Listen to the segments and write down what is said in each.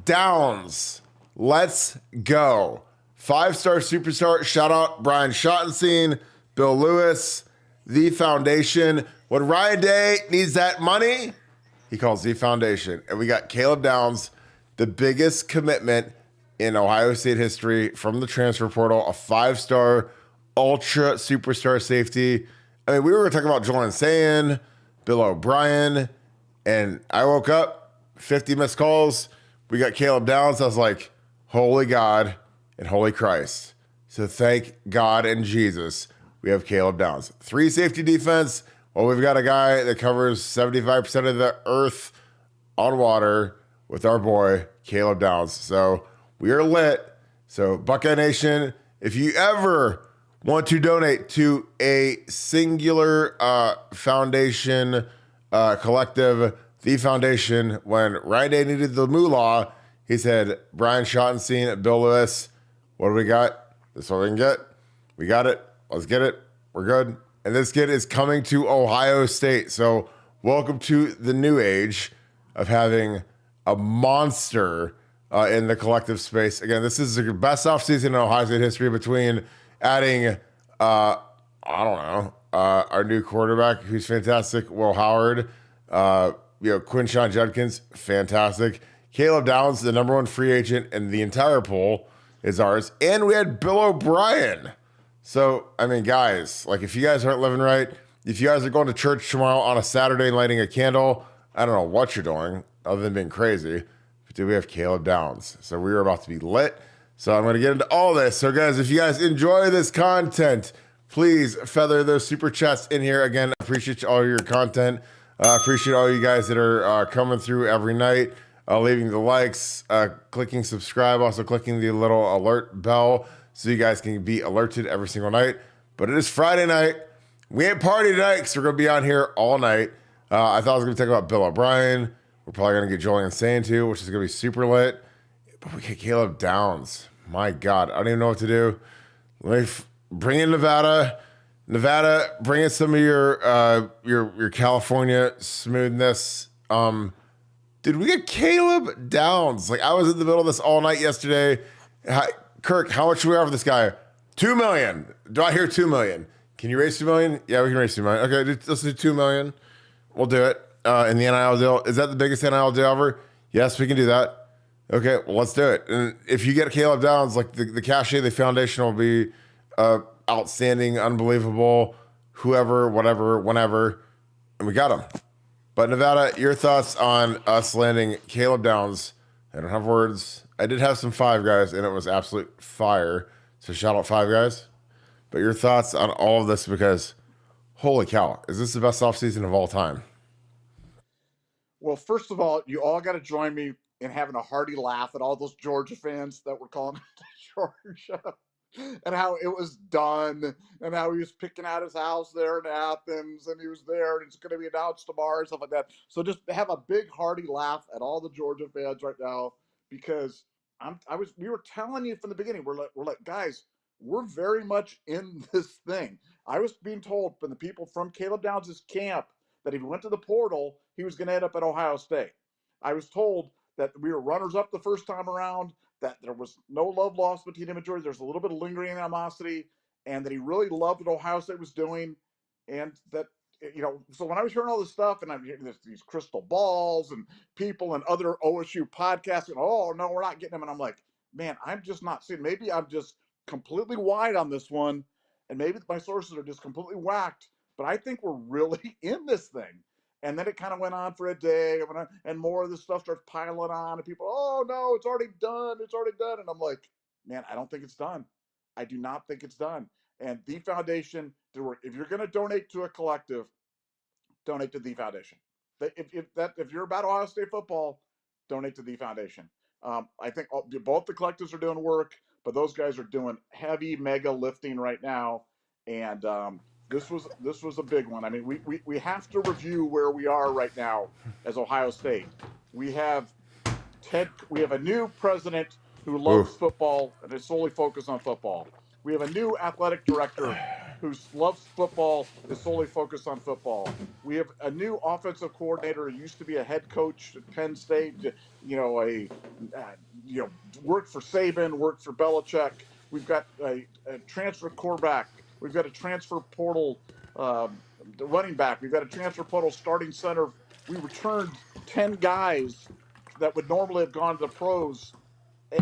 Downs. Let's go. 5-star superstar. Shout out Brian Schottenstein, Bill Lewis, The Foundation. When Ryan Day needs that money, he calls The Foundation. And we got Caleb Downs, the biggest commitment in Ohio State history from the transfer portal, a 5-star ultra superstar safety. I mean, we were talking about Julian Sayin, Bill O'Brien, and I woke up, 50 missed calls. We got Caleb Downs. I was like, holy God and holy Christ. So thank God and Jesus, we have Caleb Downs. 3 safety defense. Well, we've got a guy that covers 75% of the earth on water with our boy, Caleb Downs. So we are lit. So Buckeye Nation, if you ever want to donate to a singular foundation collective, The Foundation, when Ryan Day needed the moolah, he said, Brian Schottenstein, Bill Lewis, what do we got? This is what we can get. We got it. Let's get it. We're good. And this kid is coming to Ohio State. So welcome to the new age of having a monster in the collective space. Again, this is the best offseason in Ohio State history between adding, our new quarterback, who's fantastic, Will Howard, Quinshawn Judkins, fantastic. Caleb Downs, the number 1 free agent in the entire pool, is ours. And we had Bill O'Brien. So, I mean, guys, like if you guys aren't living right, if you guys are going to church tomorrow on a Saturday and lighting a candle, I don't know what you're doing other than being crazy. But do we have Caleb Downs? So we are about to be lit. So I'm going to get into all this. So guys, if you guys enjoy this content, please feather those super chats in here. Again, I appreciate all your content. I appreciate all you guys that are coming through every night, leaving the likes, clicking subscribe, also clicking the little alert bell so you guys can be alerted every single night. But it is Friday night. We ain't party tonight because we're going to be on here all night. I thought I was going to talk about Bill O'Brien. We're probably going to get Julian Sayin too, which is going to be super lit. But we get Caleb Downs. My God, I don't even know what to do. Let me bring in Nevada. Nevada, bring in some of your California smoothness. Did we get Caleb Downs? Like, I was in the middle of this all night yesterday. Kirk, how much should we offer this guy? $2 million. Do I hear $2 million? Can you raise $2 million? Yeah, we can raise $2 million. Okay, let's do $2 million. We'll do it. In the NIL deal, is that the biggest NIL deal ever? Yes, we can do that. Okay, well, let's do it. And if you get Caleb Downs, like the cachet, the foundation will be outstanding, unbelievable, whoever, whatever, whenever, and we got him. But Nevada, your thoughts on us landing Caleb Downs? I don't have words. I did have some Five Guys, and it was absolute fire. So shout out Five Guys. But your thoughts on all of this, because holy cow, is this the best offseason of all time? Well, first of all, you all got to join me in having a hearty laugh at all those Georgia fans that were calling Georgia and how it was done and how he was picking out his house there in Athens and he was there and it's going to be announced tomorrow and stuff like that. So just have a big hearty laugh at all the Georgia fans right now, because we were telling you from the beginning, we're like, guys, we're very much in this thing. I was being told from the people from Caleb Downs' camp that if he went to the portal, he was going to end up at Ohio State. I was told that we were runners up the first time around, that there was no love lost between him and Georgia. There's a little bit of lingering animosity, and that he really loved what Ohio State was doing. And that, so when I was hearing all this stuff, and I'm hearing these crystal balls and people and other OSU podcasts, and, oh, no, we're not getting him. And I'm like, man, I'm just not seeing. Maybe I'm just completely wide on this one, and maybe my sources are just completely whacked. But I think we're really in this thing. And then it kind of went on for a day, and more of this stuff starts piling on, and people, oh, no, it's already done. It's already done. And I'm like, man, I don't think it's done. I do not think it's done. And the foundation, if you're going to donate to a collective, donate to the foundation. If you're about Ohio State football, donate to the foundation. I think both the collectives are doing work, but those guys are doing heavy mega lifting right now. And this was a big one. I mean, we have to review where we are right now as Ohio State. We have a new president who loves football and is solely focused on football. We have a new athletic director who loves football, is solely focused on football. We have a new offensive coordinator who used to be a head coach at Penn State, worked for Saban, worked for Belichick. We've got a transfer quarterback. We've got a transfer portal running back. We've got a transfer portal starting center. We returned 10 guys that would normally have gone to the pros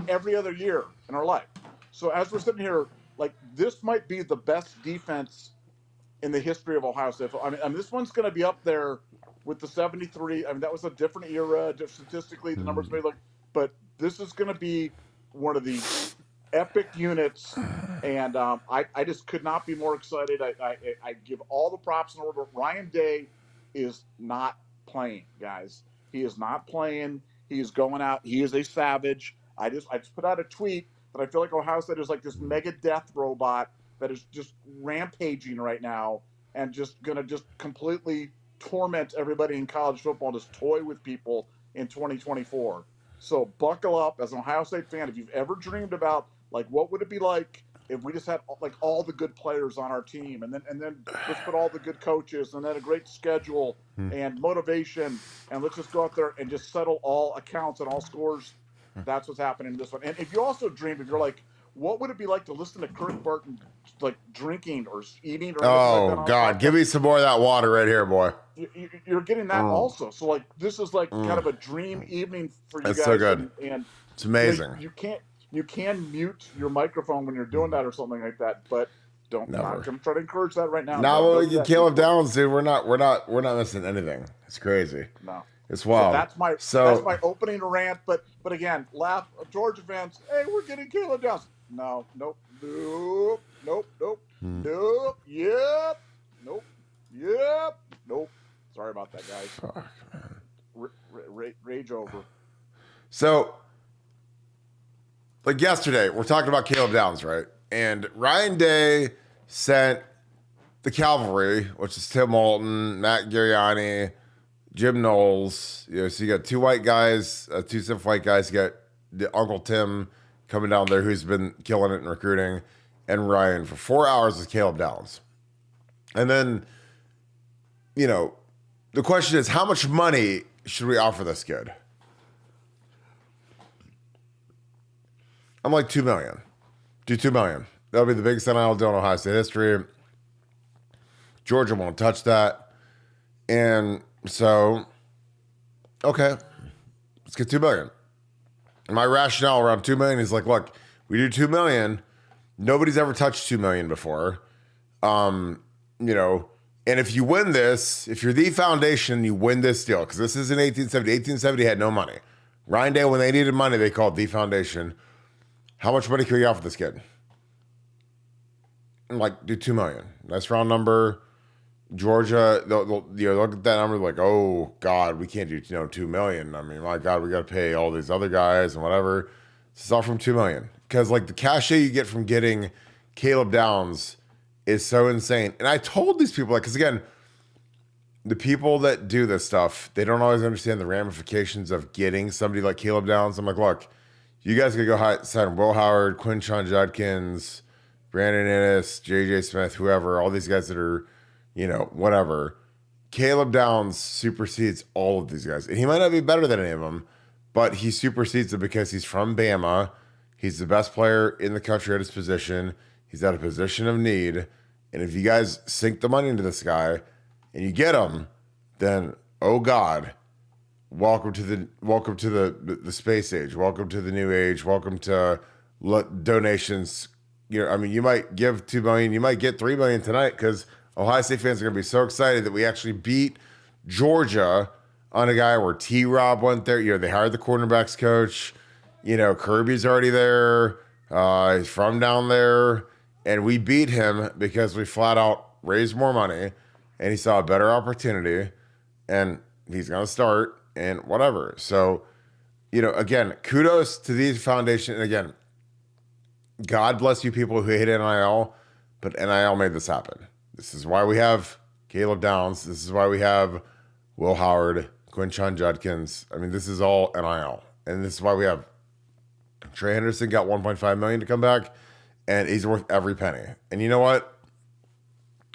every other year in our life. So as we're sitting here, like, this might be the best defense in the history of Ohio State. I mean this one's going to be up there with the 73. I mean, that was a different era. Statistically, the numbers may look, but this is going to be one of the epic units. And I just could not be more excited. I give all the props in order. Ryan Day is not playing, guys. He is not playing. He is going out. He is a savage. I just put out a tweet that I feel like Ohio State is like this mega death robot that is just rampaging right now and just going to just completely torment everybody in college football, just toy with people in 2024. So buckle up as an Ohio State fan. If you've ever dreamed about, like, what would it be like if we just had, like, all the good players on our team, and then let's put all the good coaches, and then a great schedule and motivation, and let's just go out there and just settle all accounts and all scores. That's what's happening in this one. And if you also dream, if you're like, what would it be like to listen to Kirk Barton, like, drinking or eating or anything like that? God, give me some more of that water right here, boy. You're getting that also. So, like, this is like kind of a dream evening for you guys. That's so good. And it's amazing. You can mute your microphone when you're doing that or something like that, but don't. I'm trying to encourage that right now. No, Caleb Downs, dude. We're not missing anything. It's crazy. No. It's wild. So that's my opening rant. But again, laugh, Georgia fans. Hey, we're getting Caleb Downs. No, nope, yep, nope. Sorry about that, guys. Fuck, man. Rage over. So, like yesterday, we're talking about Caleb Downs, right? And Ryan Day sent the cavalry, which is Tim Moulton, Matt Giriani, Jim Knowles. So you got two white guys, two stiff white guys. You got the Uncle Tim coming down there, who's been killing it in recruiting, and Ryan for 4 hours with Caleb Downs. And then, the question is, how much money should we offer this kid? I'm like, $2 million. Do $2 million. That'll be the biggest NIL deal in Ohio State history. Georgia won't touch that. And so, okay, let's get $2 million. And my rationale around $2 million is like, look, we do $2 million. Nobody's ever touched $2 million before. And if you win this, if you're the foundation, you win this deal, because this is in 1870. 1870 had no money. Ryan Day, when they needed money, they called the foundation. How much money can we offer this kid? I'm like, do $2 million. Nice round number. Georgia, they'll look at that number like, oh God, we can't do $2 million. I mean, my God, we got to pay all these other guys and whatever. It's all from $2 million, because like the cachet you get from getting Caleb Downs is so insane. And I told these people, like, because again, the people that do this stuff, they don't always understand the ramifications of getting somebody like Caleb Downs. I'm like, look, you guys could go sign Will Howard, Quinshon Judkins, Brandon Ennis, JJ Smith, whoever, all these guys that are, whatever. Caleb Downs supersedes all of these guys. And he might not be better than any of them, but he supersedes them because he's from Bama. He's the best player in the country at his position. He's at a position of need. And if you guys sink the money into this guy and you get him, then, oh God, welcome to the space age. Welcome to the new age. Welcome to donations. You might give $2 million. You might get $3 million tonight, because Ohio State fans are going to be so excited that we actually beat Georgia on a guy where T-Rob went there. They hired the cornerbacks coach. Kirby's already there. He's from down there. And we beat him because we flat out raised more money, and he saw a better opportunity, and he's going to start and whatever. So, again, kudos to these foundation. And again, God bless you people who hate NIL, but NIL made this happen. This is why we have Caleb Downs. This is why we have Will Howard, Quinshon Judkins. I mean, this is all NIL. And this is why we have Trey Henderson got $1.5 million to come back, and he's worth every penny. And you know what?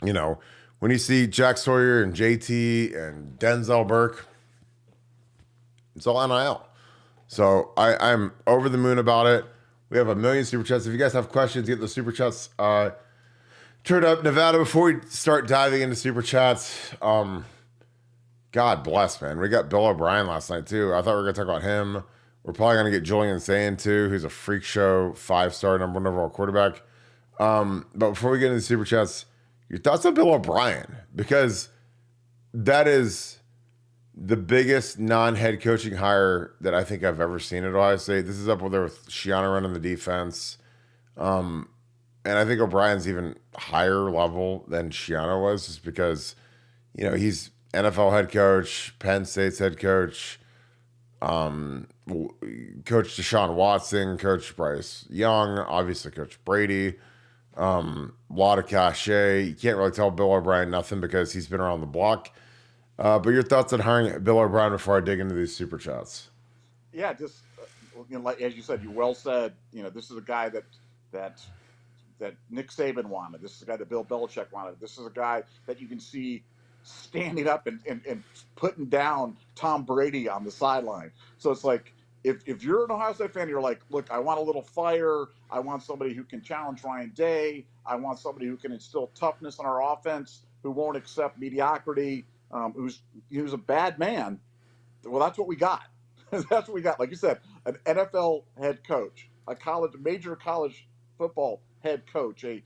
you know, when you see Jack Sawyer and JT and Denzel Burke, it's all NIL. So I'm over the moon about it. We have a million super chats. If you guys have questions, get the super chats turned up. Nevada, before we start diving into super chats, God bless, man. We got Bill O'Brien last night, too. I thought we were going to talk about him. We're probably going to get Julian Sayin, too, who's a freak show, 5-star, number 1 overall quarterback. But before we get into the super chats, your thoughts on Bill O'Brien? Because that is the biggest non-head coaching hire that I think I've ever seen at Ohio State. This is up there with Shiano running the defense. And I think O'Brien's even higher level than Shiano was, just because, you know, he's NFL head coach, Penn State's head coach, Coach Deshaun Watson, Coach Bryce Young, obviously Coach Brady. A lot of cachet. You can't really tell Bill O'Brien nothing because he's been around the block. But your thoughts on hiring Bill O'Brien before I dig into these super chats? Yeah, just like as you said, you well said. This is a guy that Nick Saban wanted. This is a guy that Bill Belichick wanted. This is a guy that you can see standing up and putting down Tom Brady on the sideline. So it's like, if you're an Ohio State fan, you're like, look, I want a little fire. I want somebody who can challenge Ryan Day. I want somebody who can instill toughness in our offense, who won't accept mediocrity, who's a bad man. Well, that's what we got. That's what we got. Like you said, an NFL head coach, major college football head coach, a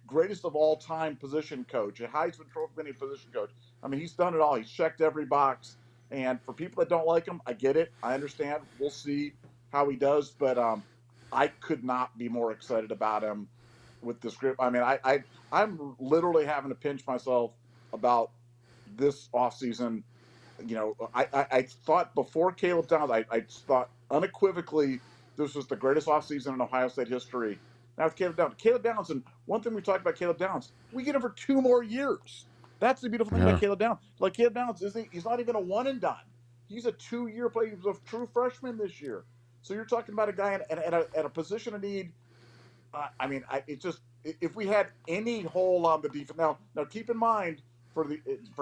greatest of all time position coach, a Heisman Trophy winning position coach. I mean, he's done it all. He's checked every box. And for people that don't like him, I get it. I understand. We'll see how he does. But I could not be more excited about him with this group. I mean, I'm literally having to pinch myself about this offseason. I thought before Caleb Downs, I thought unequivocally this was the greatest offseason in Ohio State history. Now with Caleb Downs, and one thing we talked about Caleb Downs, we get him for 2 more years. That's the beautiful thing about Caleb Downs. Like, Caleb Downs, he's not even a one and done. He's a 2-year player. He was a true freshman this year. So you're talking about a guy at a position of need. If we had any hole on the defense. Now keep in mind, for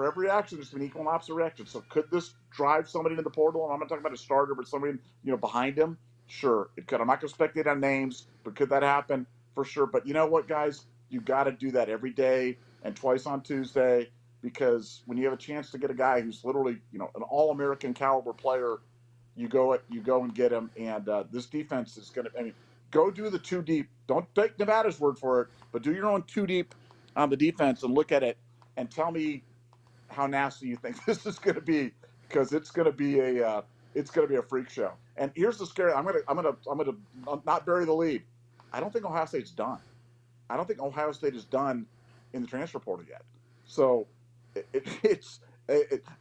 every reaction, there's an equal and opposite reaction. So could this drive somebody into the portal? And I'm not talking about a starter, but somebody behind him. Sure, it could. I'm not going to speculate on names, but could that happen? For sure. But you know what, guys? You got to do that every day and twice on Tuesday, because when you have a chance to get a guy who's literally, an All-American caliber player, you go and get him. And this defense is going to. Go do the 2 deep. Don't take Nevada's word for it, but do your own 2 deep on the defense and look at it and tell me how nasty you think this is going to be, because it's going to be a freak show. And here's the scary. I'm gonna not bury the lead. I don't think Ohio State's done. I don't think Ohio State is done in the transfer portal yet. So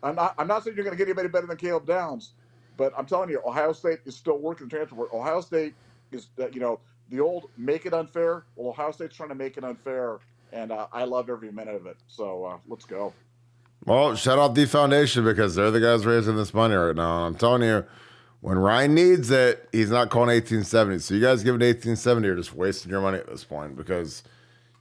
I'm not saying you're going to get anybody better than Caleb Downs, but I'm telling you, Ohio State is still working the transfer portal. Ohio State is the old make it unfair. Well, Ohio State's trying to make it unfair, and I love every minute of it. So let's go. Well, shout out the foundation, because they're the guys raising this money right now. I'm telling you, when Ryan needs it, he's not calling 1870. So you guys giving 1870 are just wasting your money at this point, because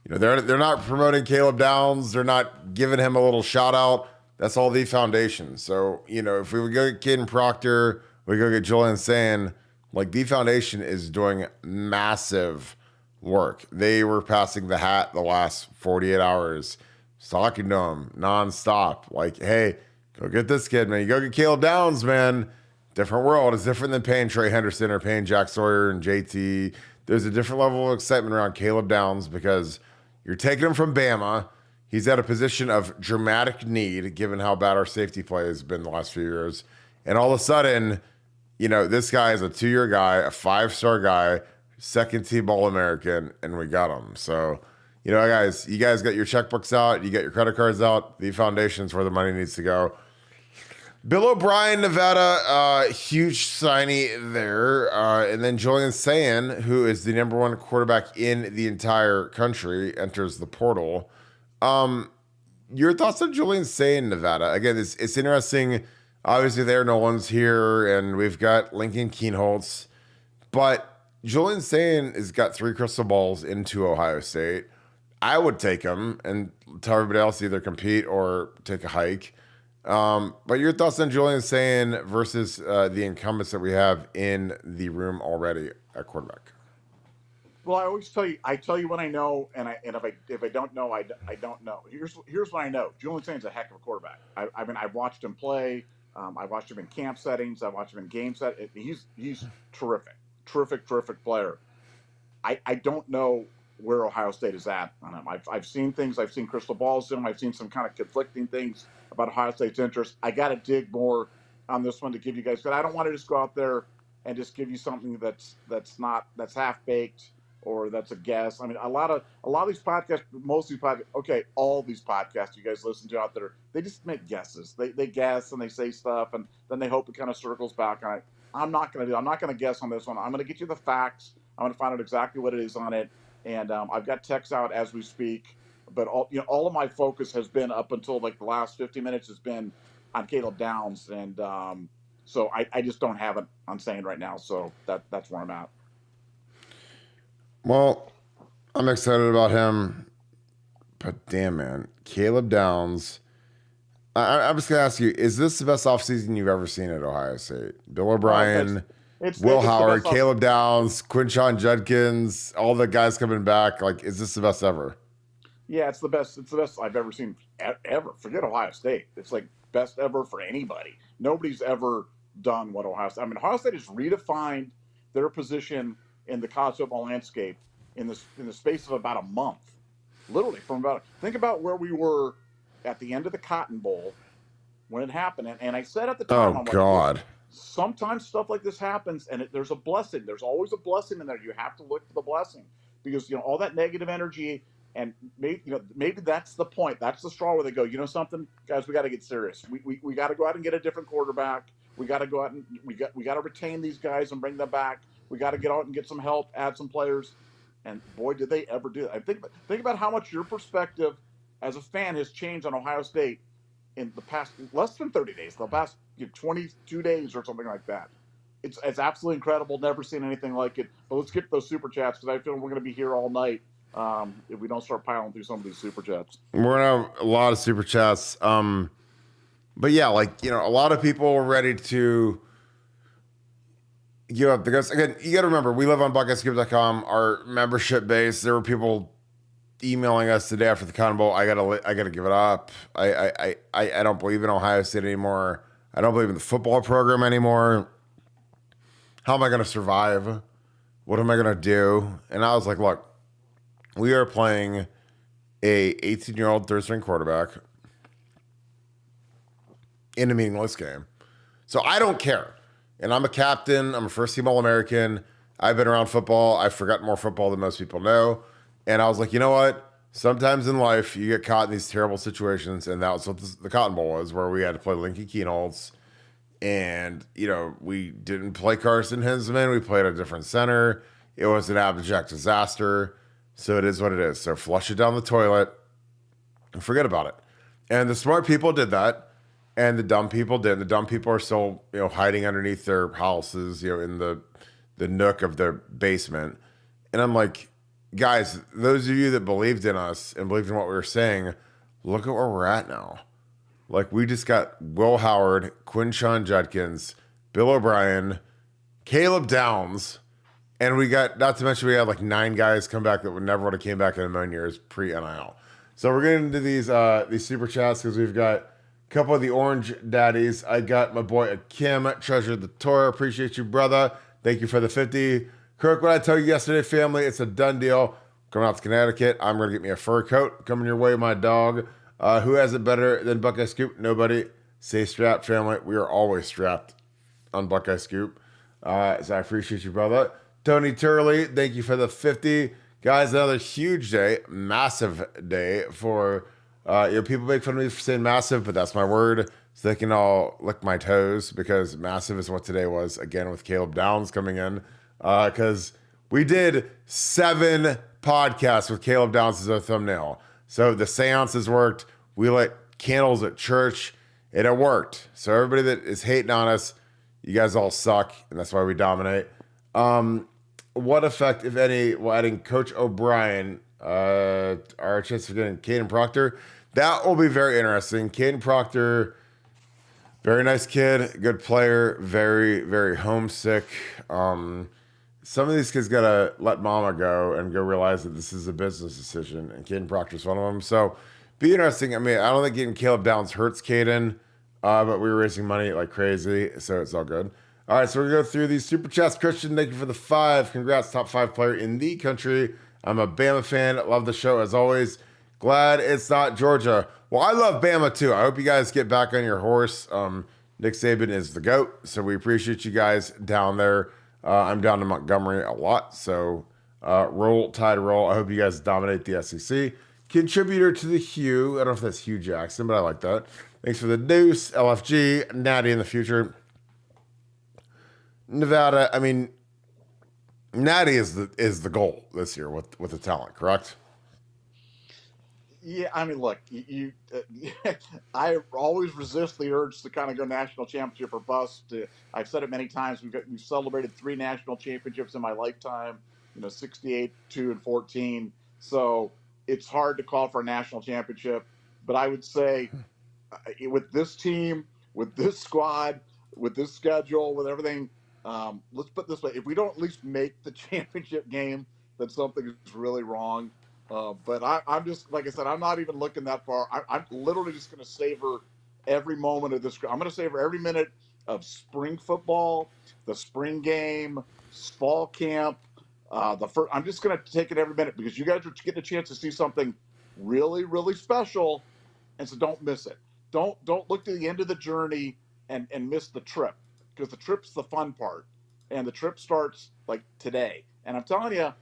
they're not promoting Caleb Downs. They're not giving him a little shout out. That's all the foundation. So, if we would go get Caden Proctor, we go get Julian Sayin, like, the foundation is doing massive work. They were passing the hat the last 48 hours, talking to him nonstop. Like, hey, go get this kid, man. You go get Caleb Downs, man. Different world. It's different than paying Trey Henderson or paying Jack Sawyer and JT. There's a different level of excitement around Caleb Downs, because you're taking him from Bama. He's at a position of dramatic need, given how bad our safety play has been the last few years. And all of a sudden, this guy is a 2-year guy, a 5-star guy, second-team All-American, and we got him. So, guys, you guys got your checkbooks out. You got your credit cards out. The foundation's where the money needs to go. Bill O'Brien, Nevada, huge signee there. And then Julian Sayin, who is the number 1 quarterback in the entire country, enters the portal. Your thoughts on Julian Sayin, Nevada? Again, it's interesting. Obviously, there Nolan's here, and we've got Lincoln Kienholz. But Julian Sayin has got 3 crystal balls into Ohio State. I would take him and tell everybody else to either compete or take a hike. But your thoughts on Julian Sayin versus the incumbents that we have in the room already at quarterback? Well, I always tell you, when I know, and if I don't know, I don't know. Here's what I know. Julian Saint's a heck of a quarterback. I mean, I've watched him play. I watched him in camp settings. I watched him in game set. He's terrific player. I don't know where Ohio State is at on him. I've seen things. I've seen crystal balls in him. I've seen some kind of conflicting things about Ohio State's interest. I got to dig more on this one to give you guys. But I don't want to just go out there and just give you something that's half baked or that's a guess. I mean, a lot of these podcasts, most of these podcasts, okay, all these podcasts you guys listen to out there, they just make guesses. They guess and they say stuff, and then they hope it kind of circles back on it. I'm not going to guess on this one. I'm going to get you the facts. I'm going to find out exactly what it is on it. And I've got texts out as we speak. But all of my focus has been up until like the last 50 minutes has been on Caleb Downs. And so I just don't have it on Sayin right now. So that's where I'm at. Well, I'm excited about him, but damn, man, Caleb Downs. I'm just going to ask you, is this the best offseason you've ever seen at Ohio State? Bill O'Brien, Will Howard, Caleb Downs, Quinshon Judkins, all the guys coming back. Like, is this the best ever? Yeah, it's the best. It's the best I've ever seen ever. Forget Ohio State. It's like best ever for anybody. Nobody's ever done what Ohio State. I mean, Ohio State has redefined their position in the college football landscape in the space of about a month. Literally, think about where we were at the end of the Cotton Bowl when it happened. And I said at the time, oh, God. Sometimes stuff like this happens, and there's a blessing. There's always a blessing in there. You have to look for the blessing because all that negative energy, and maybe that's the point. That's the straw where they go, something, guys, we got to get serious. We got to go out and get a different quarterback. We got to go out and we got to retain these guys and bring them back. We got to get out and get some help, add some players. And boy, did they ever do that. I think about how much your perspective as a fan has changed on Ohio State in the past less than 30 days, the past 22 days or something like that. It's absolutely incredible. Never seen anything like it. But let's get to those super chats because I feel we're going to be here all night if we don't start piling through some of these super chats. We're going to have a lot of super chats. But yeah, a lot of people are ready to give up because, again, you got to remember, we live on BuckeyesScoop.com, our membership base. There were people emailing us today after the Cotton Bowl. I gotta give it up. I don't believe in Ohio State anymore. I don't believe in the football program anymore. How am I gonna survive? What am I gonna do? And I was like, look, we are playing a 18-year-old third-string quarterback in a meaningless game. So I don't care. And I'm a captain. I'm a first-team All-American. I've been around football. I've forgotten more football than most people know. And I was like, you know what? Sometimes in life, you get caught in these terrible situations. And that was what the Cotton Bowl was, where we had to play Lincoln Kienholz. And, we didn't play Carson Hinsman. We played a different center. It was an abject disaster. So it is what it is. So flush it down the toilet and forget about it. And the smart people did that. And the dumb people did. The dumb people are still, hiding underneath their houses, in the nook of their basement. And I'm like, guys, those of you that believed in us and believed in what we were saying, look at where we're at now. Like, we just got Will Howard, Quinshon Judkins, Bill O'Brien, Caleb Downs, and we got, not to mention we had like 9 guys come back that would never would have came back in a million years pre-NIL. So we're getting into these super chats because we've got a couple of the Orange Daddies. I got my boy Kim, Treasure the Torah. Appreciate you, brother. Thank you for the 50. Kirk, what I told you yesterday, family, it's a done deal. Coming out to Connecticut, I'm going to get me a fur coat. Coming your way, my dog. Who has it better than Buckeye Scoop? Nobody. Stay strapped, family. We are always strapped on Buckeye Scoop. So I appreciate you, brother. Tony Turley, thank you for the 50. Guys, another huge day, massive day for, people make fun of me for saying massive, but that's my word. So they can all lick my toes because massive is what today was, again, with Caleb Downs coming in. Because we did 7 podcasts with Caleb Downs as our thumbnail. So the seances worked. We lit candles at church, and it worked. So everybody that is hating on us, you guys all suck, and that's why we dominate. What effect, if any, will adding Coach O'Brien Our chance of getting Caden Proctor. That will be very interesting. Caden Proctor, very nice kid, good player, very, very homesick. Some of these kids gotta let mama go and go realize that this is a business decision, and Caden Proctor's one of them. So, be interesting. I mean, I don't think getting Caleb Downs hurts Caden, but we were raising money like crazy, so it's all good. All right, so we're gonna go through these super chats. Christian, thank you for the 5. Congrats, top 5 player in the country. I'm a Bama fan. Love the show as always. Glad it's not Georgia. Well, I love Bama too. I hope you guys get back on your horse. Nick Saban is the GOAT, so we appreciate you guys down there. I'm down in Montgomery a lot, so roll, tide, roll. I hope you guys dominate the SEC. Contributor to the Hugh. I don't know if that's Hugh Jackson, but I like that. Thanks for the deuce, LFG, Natty in the future. Nevada, I mean, Natty is the goal this year with the talent, correct? Yeah, I mean, look, I always resist the urge to kind of go national championship or bust. I've said it many times. We've celebrated 3 national championships in my lifetime. 68, 2, and 14. So it's hard to call for a national championship. But I would say, with this team, with this squad, with this schedule, with everything, let's put it this way: if we don't at least make the championship game, then something is really wrong. But I'm just, like I said, I'm not even looking that far. I'm literally just going to savor every moment of this. I'm going to savor every minute of spring football, the spring game, fall camp. I'm just going to take it every minute because you guys are getting a chance to see something really, really special, and so don't miss it. Don't look to the end of the journey and miss the trip, because the trip's the fun part, and the trip starts like today. And I'm telling you,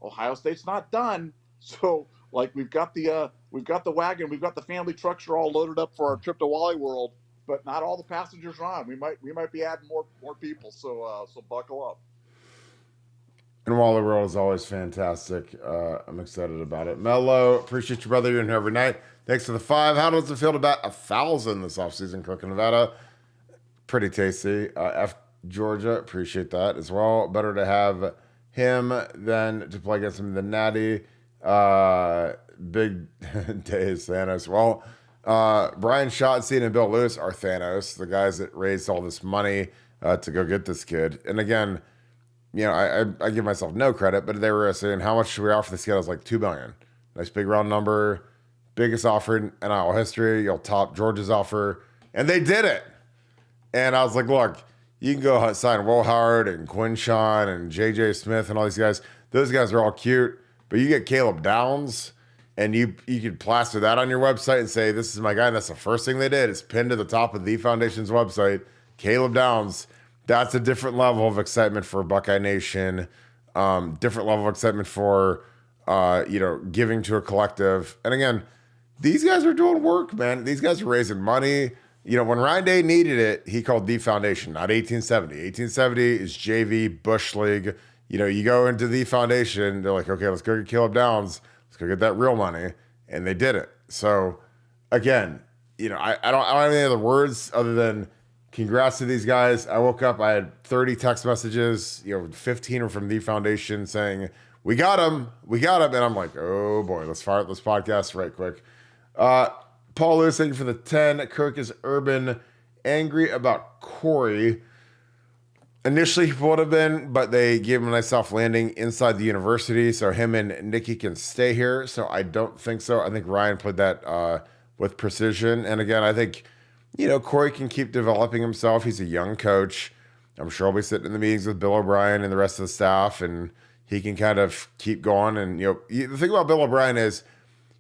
Ohio State's not done. So, like, we've got the wagon, we've got the family trucks are all loaded up for our trip to Wally World, but not all the passengers are on. We might be adding more people. So buckle up. And Wally World is always fantastic. I'm excited about it. Mello, appreciate you, brother. You're in here every night. Thanks for the 5. How does it feel to bat 1,000 this offseason, Cook in Nevada? Pretty tasty. F Georgia, appreciate that as well. Better to have him than to play against him than Natty. Big days, Thanos. Well, Brian Schottenstein and Bill Lewis are Thanos, the guys that raised all this money to go get this kid. And again, I give myself no credit, but they were saying, how much should we offer this kid? I was like, $2 million. Nice big round number. Biggest offer in NIL history. You'll top Georgia's offer. And they did it. And I was like, look, you can go sign Will Howard and Quinshawn and JJ Smith and all these guys. Those guys are all cute. But you get Caleb Downs, and you could plaster that on your website and say, this is my guy. And that's the first thing they did. It's pinned to the top of the Foundation's website. Caleb Downs. That's a different level of excitement for Buckeye Nation. Different level of excitement for, giving to a collective. And again, these guys are doing work, man. These guys are raising money. When Ryan Day needed it, he called the Foundation, not 1870. 1870 is JV, Bush League. You go into the Foundation, they're like, okay, let's go get Caleb Downs. Let's go get that real money. And they did it. So, again, I don't have any other words other than congrats to these guys. I woke up, I had 30 text messages, 15 are from the Foundation saying, we got him. And I'm like, oh boy, let's fire up this podcast right quick. Paul Lewis, thank you for the 10. Kirk is urban, angry about Corey. Initially, he would have been, but they gave him a nice soft landing inside the university, so him and Nikki can stay here. So I don't think so. I think Ryan played that with precision. And again, I think, Corey can keep developing himself. He's a young coach. I'm sure he'll be sitting in the meetings with Bill O'Brien and the rest of the staff, and he can kind of keep going. And, the thing about Bill O'Brien is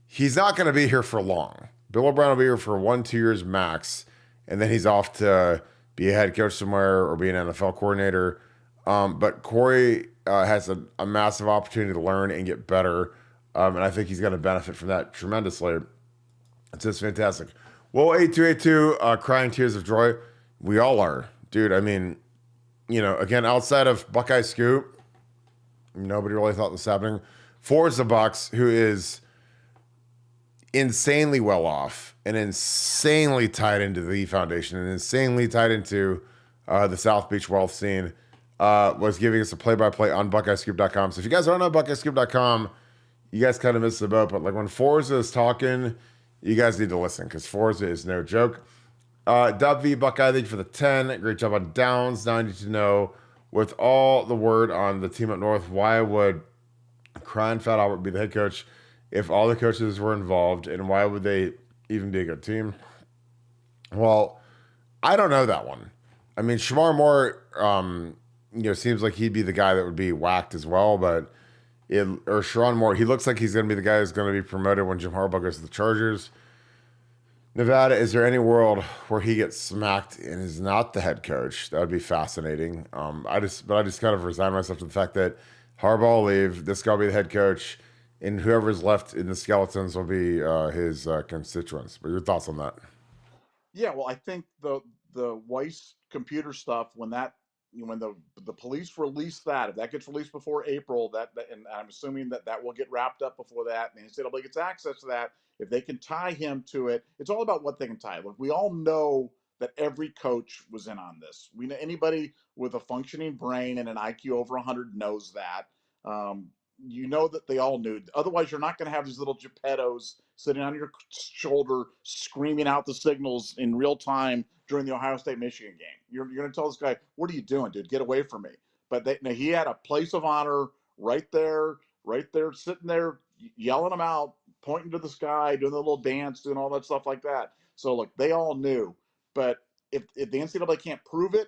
he's not going to be here for long. Bill O'Brien will be here for 1-2 years max, and then he's off to be a head coach somewhere or be an NFL coordinator. But Corey has a massive opportunity to learn and get better, and I think he's going to benefit from that tremendously. It's just fantastic. Well, 8282, crying tears of joy. We all are. Dude, I mean, again, outside of Buckeye Scoop, nobody really thought this was happening. Forza Bucks, who is insanely well off and insanely tied into the Foundation and insanely tied into the South Beach wealth scene, was giving us a play-by-play on BuckeyeScoop.com. So if you guys aren't on BuckeyeScoop.com, you guys kind of missed the boat, but like when Forza is talking, you guys need to listen because Forza is no joke. Dub V Buckeye, thank you for the 10. Great job on downs. Now I need to know, with all the word on the team up north, why would Crying Fat Albert be the head coach if all the coaches were involved, and why would they even be a good team? Well, I don't know that one. I mean, Shamar Moore, seems like he'd be the guy that would be whacked as well, but or Sharon Moore, he looks like he's going to be the guy who's going to be promoted when Jim Harbaugh goes to the Chargers. Nevada, is there any world where he gets smacked and is not the head coach? That would be fascinating. I just kind of resign myself to the fact that Harbaugh will leave, this guy will be the head coach, and whoever's left in the skeletons will be his constituents. But your thoughts on that? Yeah, well, I think the Weiss computer stuff, when the police release that, if that gets released before April, and I'm assuming that will get wrapped up before that, and the NCAA gets access to that, if they can tie him to it, it's all about what they can tie. Look, we all know that every coach was in on this. We know anybody with a functioning brain and an IQ over 100 knows that. You know that they all knew. Otherwise, you're not going to have these little Geppettos sitting on your shoulder screaming out the signals in real time during the Ohio State Michigan game. You're going to tell this guy, "What are you doing, dude? Get away from me!" But he had a place of honor right there, sitting there, yelling them out, pointing to the sky, doing the little dance, doing all that stuff like that. So look, they all knew. But if the NCAA can't prove it,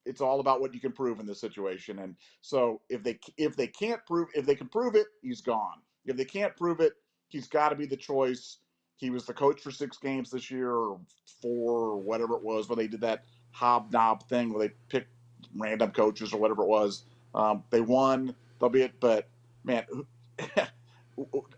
it's all about what you can prove in this situation. And so if they can prove it, he's gone. If they can't prove it, he's got to be the choice. He was the coach for 6 games this year, or 4, or whatever it was, where they did that hobnob thing where they picked random coaches or whatever it was. They won. They'll be it. But man,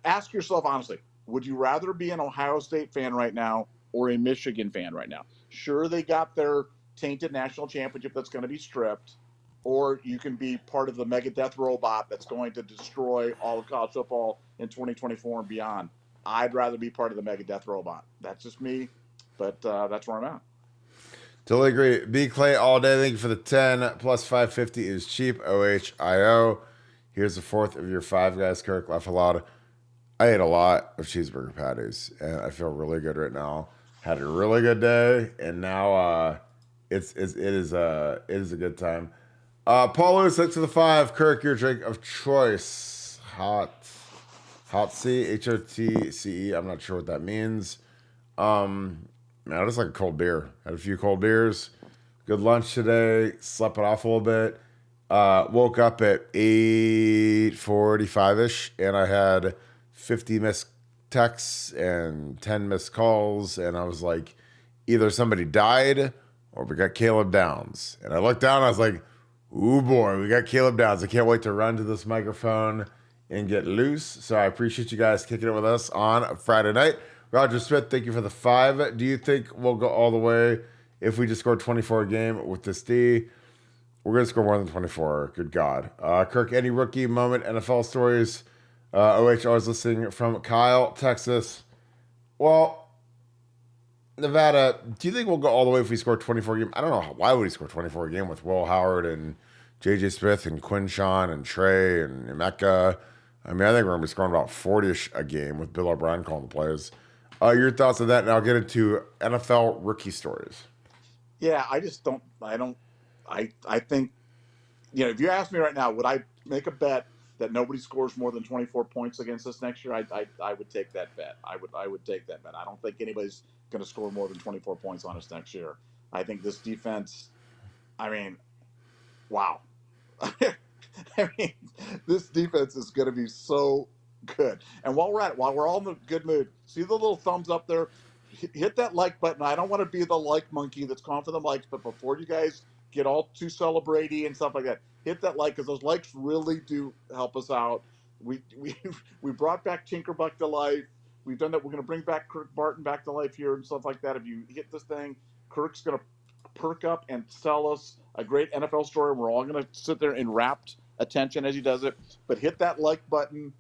ask yourself honestly: would you rather be an Ohio State fan right now or a Michigan fan right now? Sure, they got their tainted national championship that's going to be stripped, or you can be part of the mega death robot that's going to destroy all of college football in 2024 and beyond. I'd rather be part of the mega death robot. That's just me, but that's where I'm at. Totally agree. B Clay all day. Thank you for the 10. Plus 550 is cheap. OHIO. Here's the fourth of your 5 guys. Kirk, laugh aloud. I ate a lot of cheeseburger patties, and I feel really good right now. Had a really good day, and now it is a good time. Paul Lewis, 6 to the 5. Kirk, your drink of choice. Hot C, HOTCE. I'm not sure what that means. Man, I just like a cold beer. Had a few cold beers. Good lunch today. Slept it off a little bit. Woke up at 8:45ish, and I had 50 missed texts and 10 missed calls, and I was like, either somebody died or we got Caleb Downs. And I looked down, and I was like, ooh boy, we got Caleb Downs. I can't wait to run to this microphone and get loose. So I appreciate you guys kicking it with us on Friday night. Roger Smith, thank you for the 5. Do you think we'll go all the way if we just score 24 a game with this D? We're going to score more than 24. Good God. Kirk, any rookie moment NFL stories? OH, always listening from Kyle, Texas. Well, Nevada, do you think we'll go all the way if we score 24 a game? I don't know. Why would he score 24 a game with Will Howard and J.J. Smith and Quinshawn and Trey and Emeka? I mean, I think we're going to be scoring about 40-ish a game with Bill O'Brien calling the plays. Your thoughts on that, and I'll get into NFL rookie stories. Yeah, I think, if you ask me right now, would I make a bet that nobody scores more than 24 points against us next year? I would take that bet. I would take that bet. I don't think anybody's going to score more than 24 points on us next year. I think this defense, wow. This defense is going to be so good. And while we're all in the good mood, see the little thumbs up there? Hit that like button. I don't want to be the like monkey that's calling for the likes, but before you guys get all too celebratory and stuff like that, hit that like, because those likes really do help us out. We brought back Tinkerbuck to life. We've done that. We're going to bring back Kirk Barton back to life here and stuff like that. If you hit this thing, Kirk's going to perk up and tell us a great NFL story. We're all going to sit there in rapt attention as he does it. But hit that like button,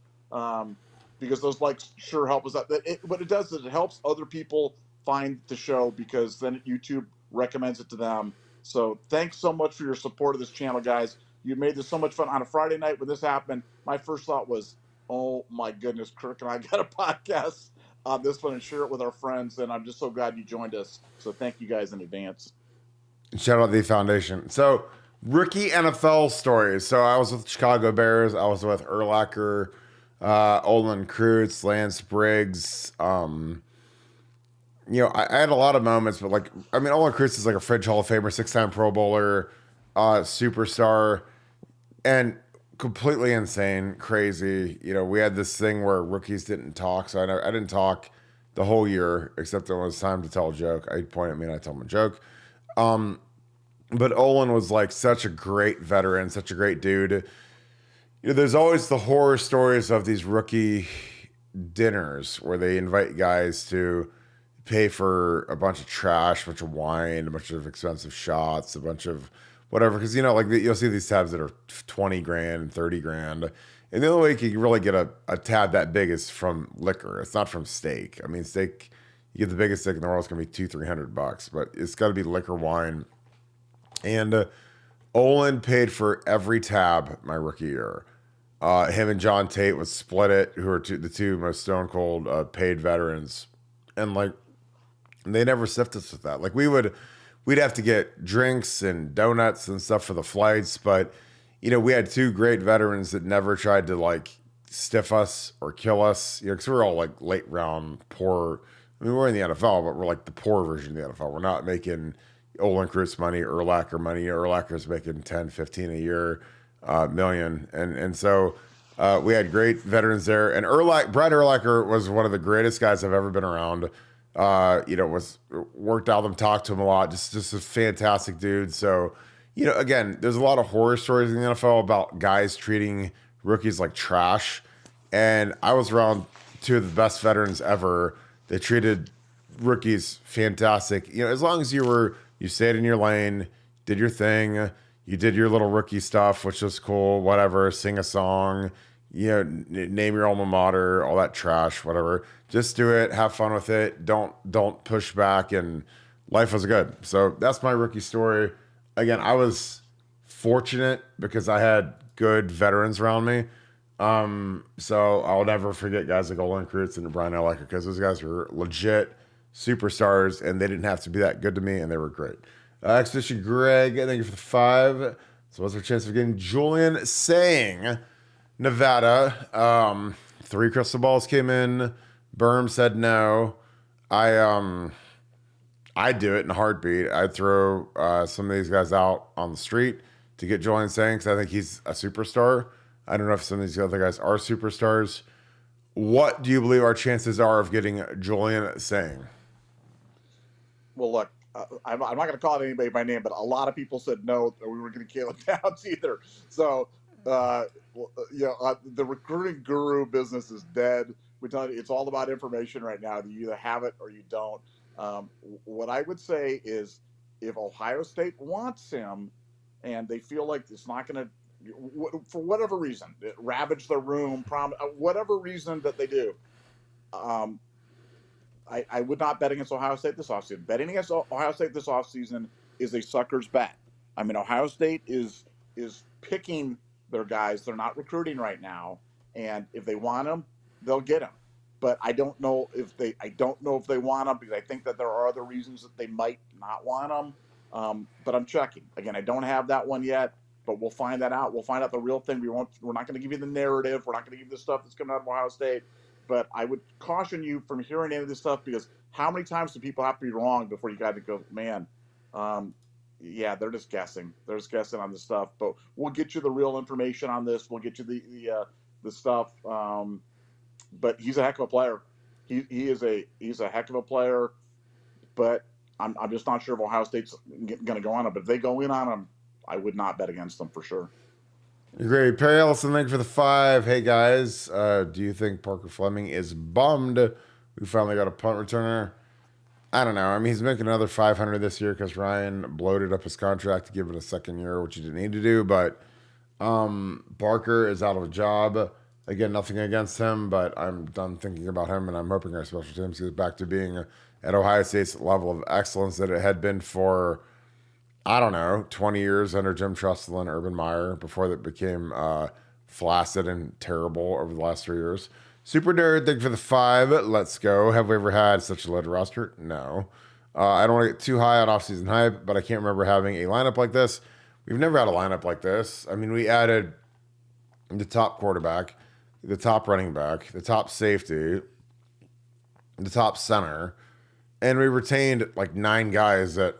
because those likes sure help us out. What it does is it helps other people find the show, because then YouTube recommends it to them. So thanks so much for your support of this channel, guys. You made this so much fun. On a Friday night when this happened, my first thought was, Oh my goodness, Kirk and I got a podcast on this one and share it with our friends. And I'm just so glad you joined us. So thank you guys in advance. Shout out the foundation. So, rookie NFL stories. So, I was with Chicago Bears. I was with Urlacher, Olin Kreutz, Lance Briggs. I had a lot of moments, but Olin Kreutz is like a fringe Hall of Famer, 6-time Pro Bowler, superstar, and completely insane, crazy. We had this thing where rookies didn't talk, so I didn't talk the whole year, except when it was time to tell a joke. I'd point at me and I'd tell him a joke. But Olin was like such a great veteran, such a great dude. There's always the horror stories of these rookie dinners where they invite guys to pay for a bunch of trash, a bunch of wine, a bunch of expensive shots, a bunch of whatever. Because you'll see these tabs that are 20 grand, 30 grand, and the only way you can really get a tab that big is from liquor. It's not from steak. I mean, steak, you get the biggest steak in the world, it's gonna be $200-300, but it's got to be liquor, wine, and Olin paid for every tab my rookie year. Him and John Tate would split it, who are the two most stone cold paid veterans, and they never sift us with that. We'd have to get drinks and donuts and stuff for the flights, but we had two great veterans that never tried to stiff us or kill us. Because we're all late round poor. I mean, we're in the NFL, but we're like the poor version of the NFL. We're not making Olin Kreutz money, Urlacher money. Urlacher's making 10, 15 a year, million. And so we had great veterans there. And Brad Urlacher was one of the greatest guys I've ever been around. Was worked out them, talked to him a lot. Just a fantastic dude. So, again, there's a lot of horror stories in the NFL about guys treating rookies like trash. And I was around two of the best veterans ever. They treated rookies fantastic. As long as you stayed in your lane, did your thing, you did your little rookie stuff, which was cool, whatever, sing a song, name your alma mater, all that trash, whatever. Just do it, have fun with it. Don't push back, and life was good. So that's my rookie story. Again, I was fortunate because I had good veterans around me. So I'll never forget guys like Olin Kreutz and Brian Urlacher, because those guys were legit superstars, and they didn't have to be that good to me, and they were great. Expedition Greg, thank you for the 5. So what's our chance of getting Julian saying Nevada? 3 crystal balls came in. Berm said no. I'd do it in a heartbeat. I'd throw some of these guys out on the street to get Julian saying, because I think he's a superstar. I don't know if some of these other guys are superstars. What do you believe our chances are of getting Julian saying? Well, look, I'm not going to call it anybody by name, but a lot of people said no, that we were going to Caleb Downs either. So, the recruiting guru business is dead. We tell you, it's all about information right now. You either have it or you don't. What I would say is, if Ohio State wants him, and they feel like it's not going to, for whatever reason, ravage their room, whatever reason that they do, I would not bet against Ohio State this offseason. Betting against Ohio State this offseason is a sucker's bet. I mean, Ohio State is picking their guys. They're not recruiting right now, and if they want them, they'll get them. But I don't know if they want them, because I think that there are other reasons that they might not want them. But I'm checking. Again, I don't have that one yet, but we'll find that out. We'll find out the real thing. We're not going to give you the narrative. We're not going to give you the stuff that's coming out of Ohio State. But I would caution you from hearing any of this stuff, because how many times do people have to be wrong before you got to go, man, yeah, they're just guessing. They're just guessing on this stuff. But we'll get you the real information on this. We'll get you the stuff. But he's a heck of a player. He's a heck of a player. But I'm just not sure if Ohio State's going to go on him. But if they go in on him, I would not bet against them for sure. Great. Perry Ellison, thank you for the 5. Hey, guys, do you think Parker Fleming is bummed we finally got a punt returner? I don't know. I mean, he's making another $500 this year because Ryan bloated up his contract to give it a second year, which he didn't need to do. But Parker is out of a job. Again, nothing against him, but I'm done thinking about him, and I'm hoping our special teams gets back to being at Ohio State's level of excellence that it had been for, I don't know, 20 years under Jim Tressel and Urban Meyer before that became flaccid and terrible over the last 3 years. Super Nerd, thank you for the 5. Let's go. Have we ever had such a loaded roster? No. I don't want to get too high on offseason hype, but I can't remember having a lineup like this. We've never had a lineup like this. I mean, we added the top quarterback, the top running back, the top safety, the top center, and we retained like 9 guys that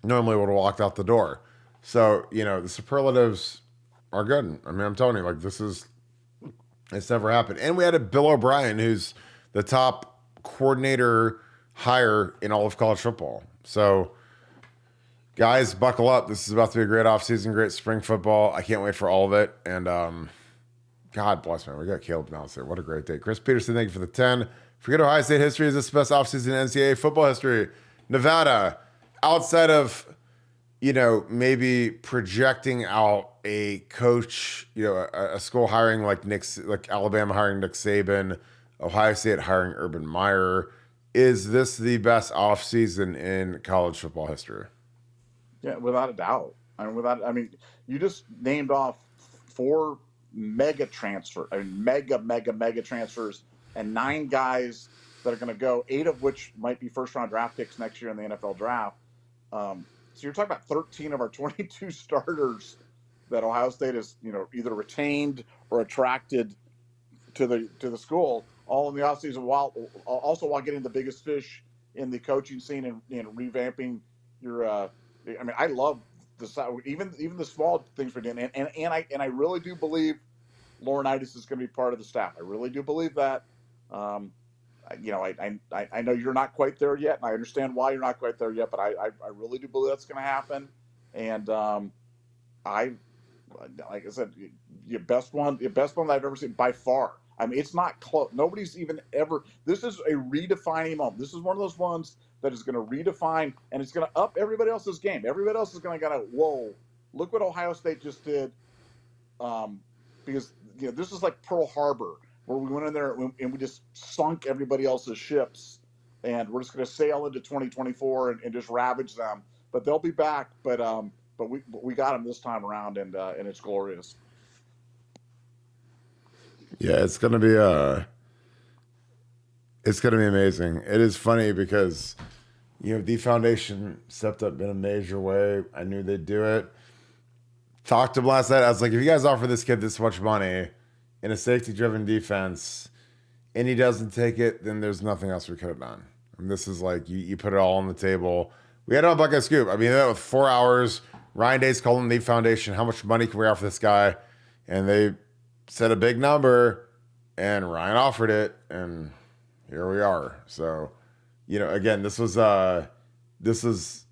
normally would have walked out the door. So, the superlatives are good. I mean, I'm telling you, like, it's never happened. And we added Bill O'Brien, who's the top coordinator hire in all of college football. So, guys, buckle up. This is about to be a great offseason, great spring football. I can't wait for all of it. And God bless, man. We got Caleb Nance there. What a great day. Chris Peterson, thank you for the 10. Forget Ohio State history. Is this the best offseason in NCAA football history? Nevada, outside of, maybe projecting out a coach, a school hiring like Alabama hiring Nick Saban, Ohio State hiring Urban Meyer. Is this the best offseason in college football history? Yeah, without a doubt. You just named off 4 mega transfers, mega transfers, and 9 guys that are going to go, 8 of which might be first-round draft picks next year in the NFL draft. So you're talking about 13 of our 22 starters that Ohio State has, either retained or attracted to the school, all in the offseason, while getting the biggest fish in the coaching scene and revamping your. I love even the small things we're doing, and I really do believe Laurinaitis is going to be part of the staff. I really do believe that. I know you're not quite there yet, and I understand why you're not quite there yet, but I really do believe that's going to happen. And like I said, your best one that I've ever seen by far. I mean, it's not close. Nobody's even ever. This is a redefining moment. This is one of those ones that is going to redefine, and it's going to up everybody else's game. Everybody else is going to go, whoa, look what Ohio State just did. Because this is like Pearl Harbor, where we went in there and we just sunk everybody else's ships, and we're just going to sail into 2024 and just ravage them. But they'll be back. But we got them this time around, and it's glorious. Yeah, it's gonna be amazing. It is funny because the foundation stepped up in a major way. I knew they'd do it. Talked to him last night. I was like, if you guys offer this kid this much money in a safety-driven defense, and he doesn't take it, then there's nothing else we could have done. And this is like you put it all on the table. We had it on Buckeye Scoop. I mean, that with 4 hours. Ryan Day's calling the foundation. How much money can we offer this guy? And they said a big number, and Ryan offered it, and here we are. So, again, this was all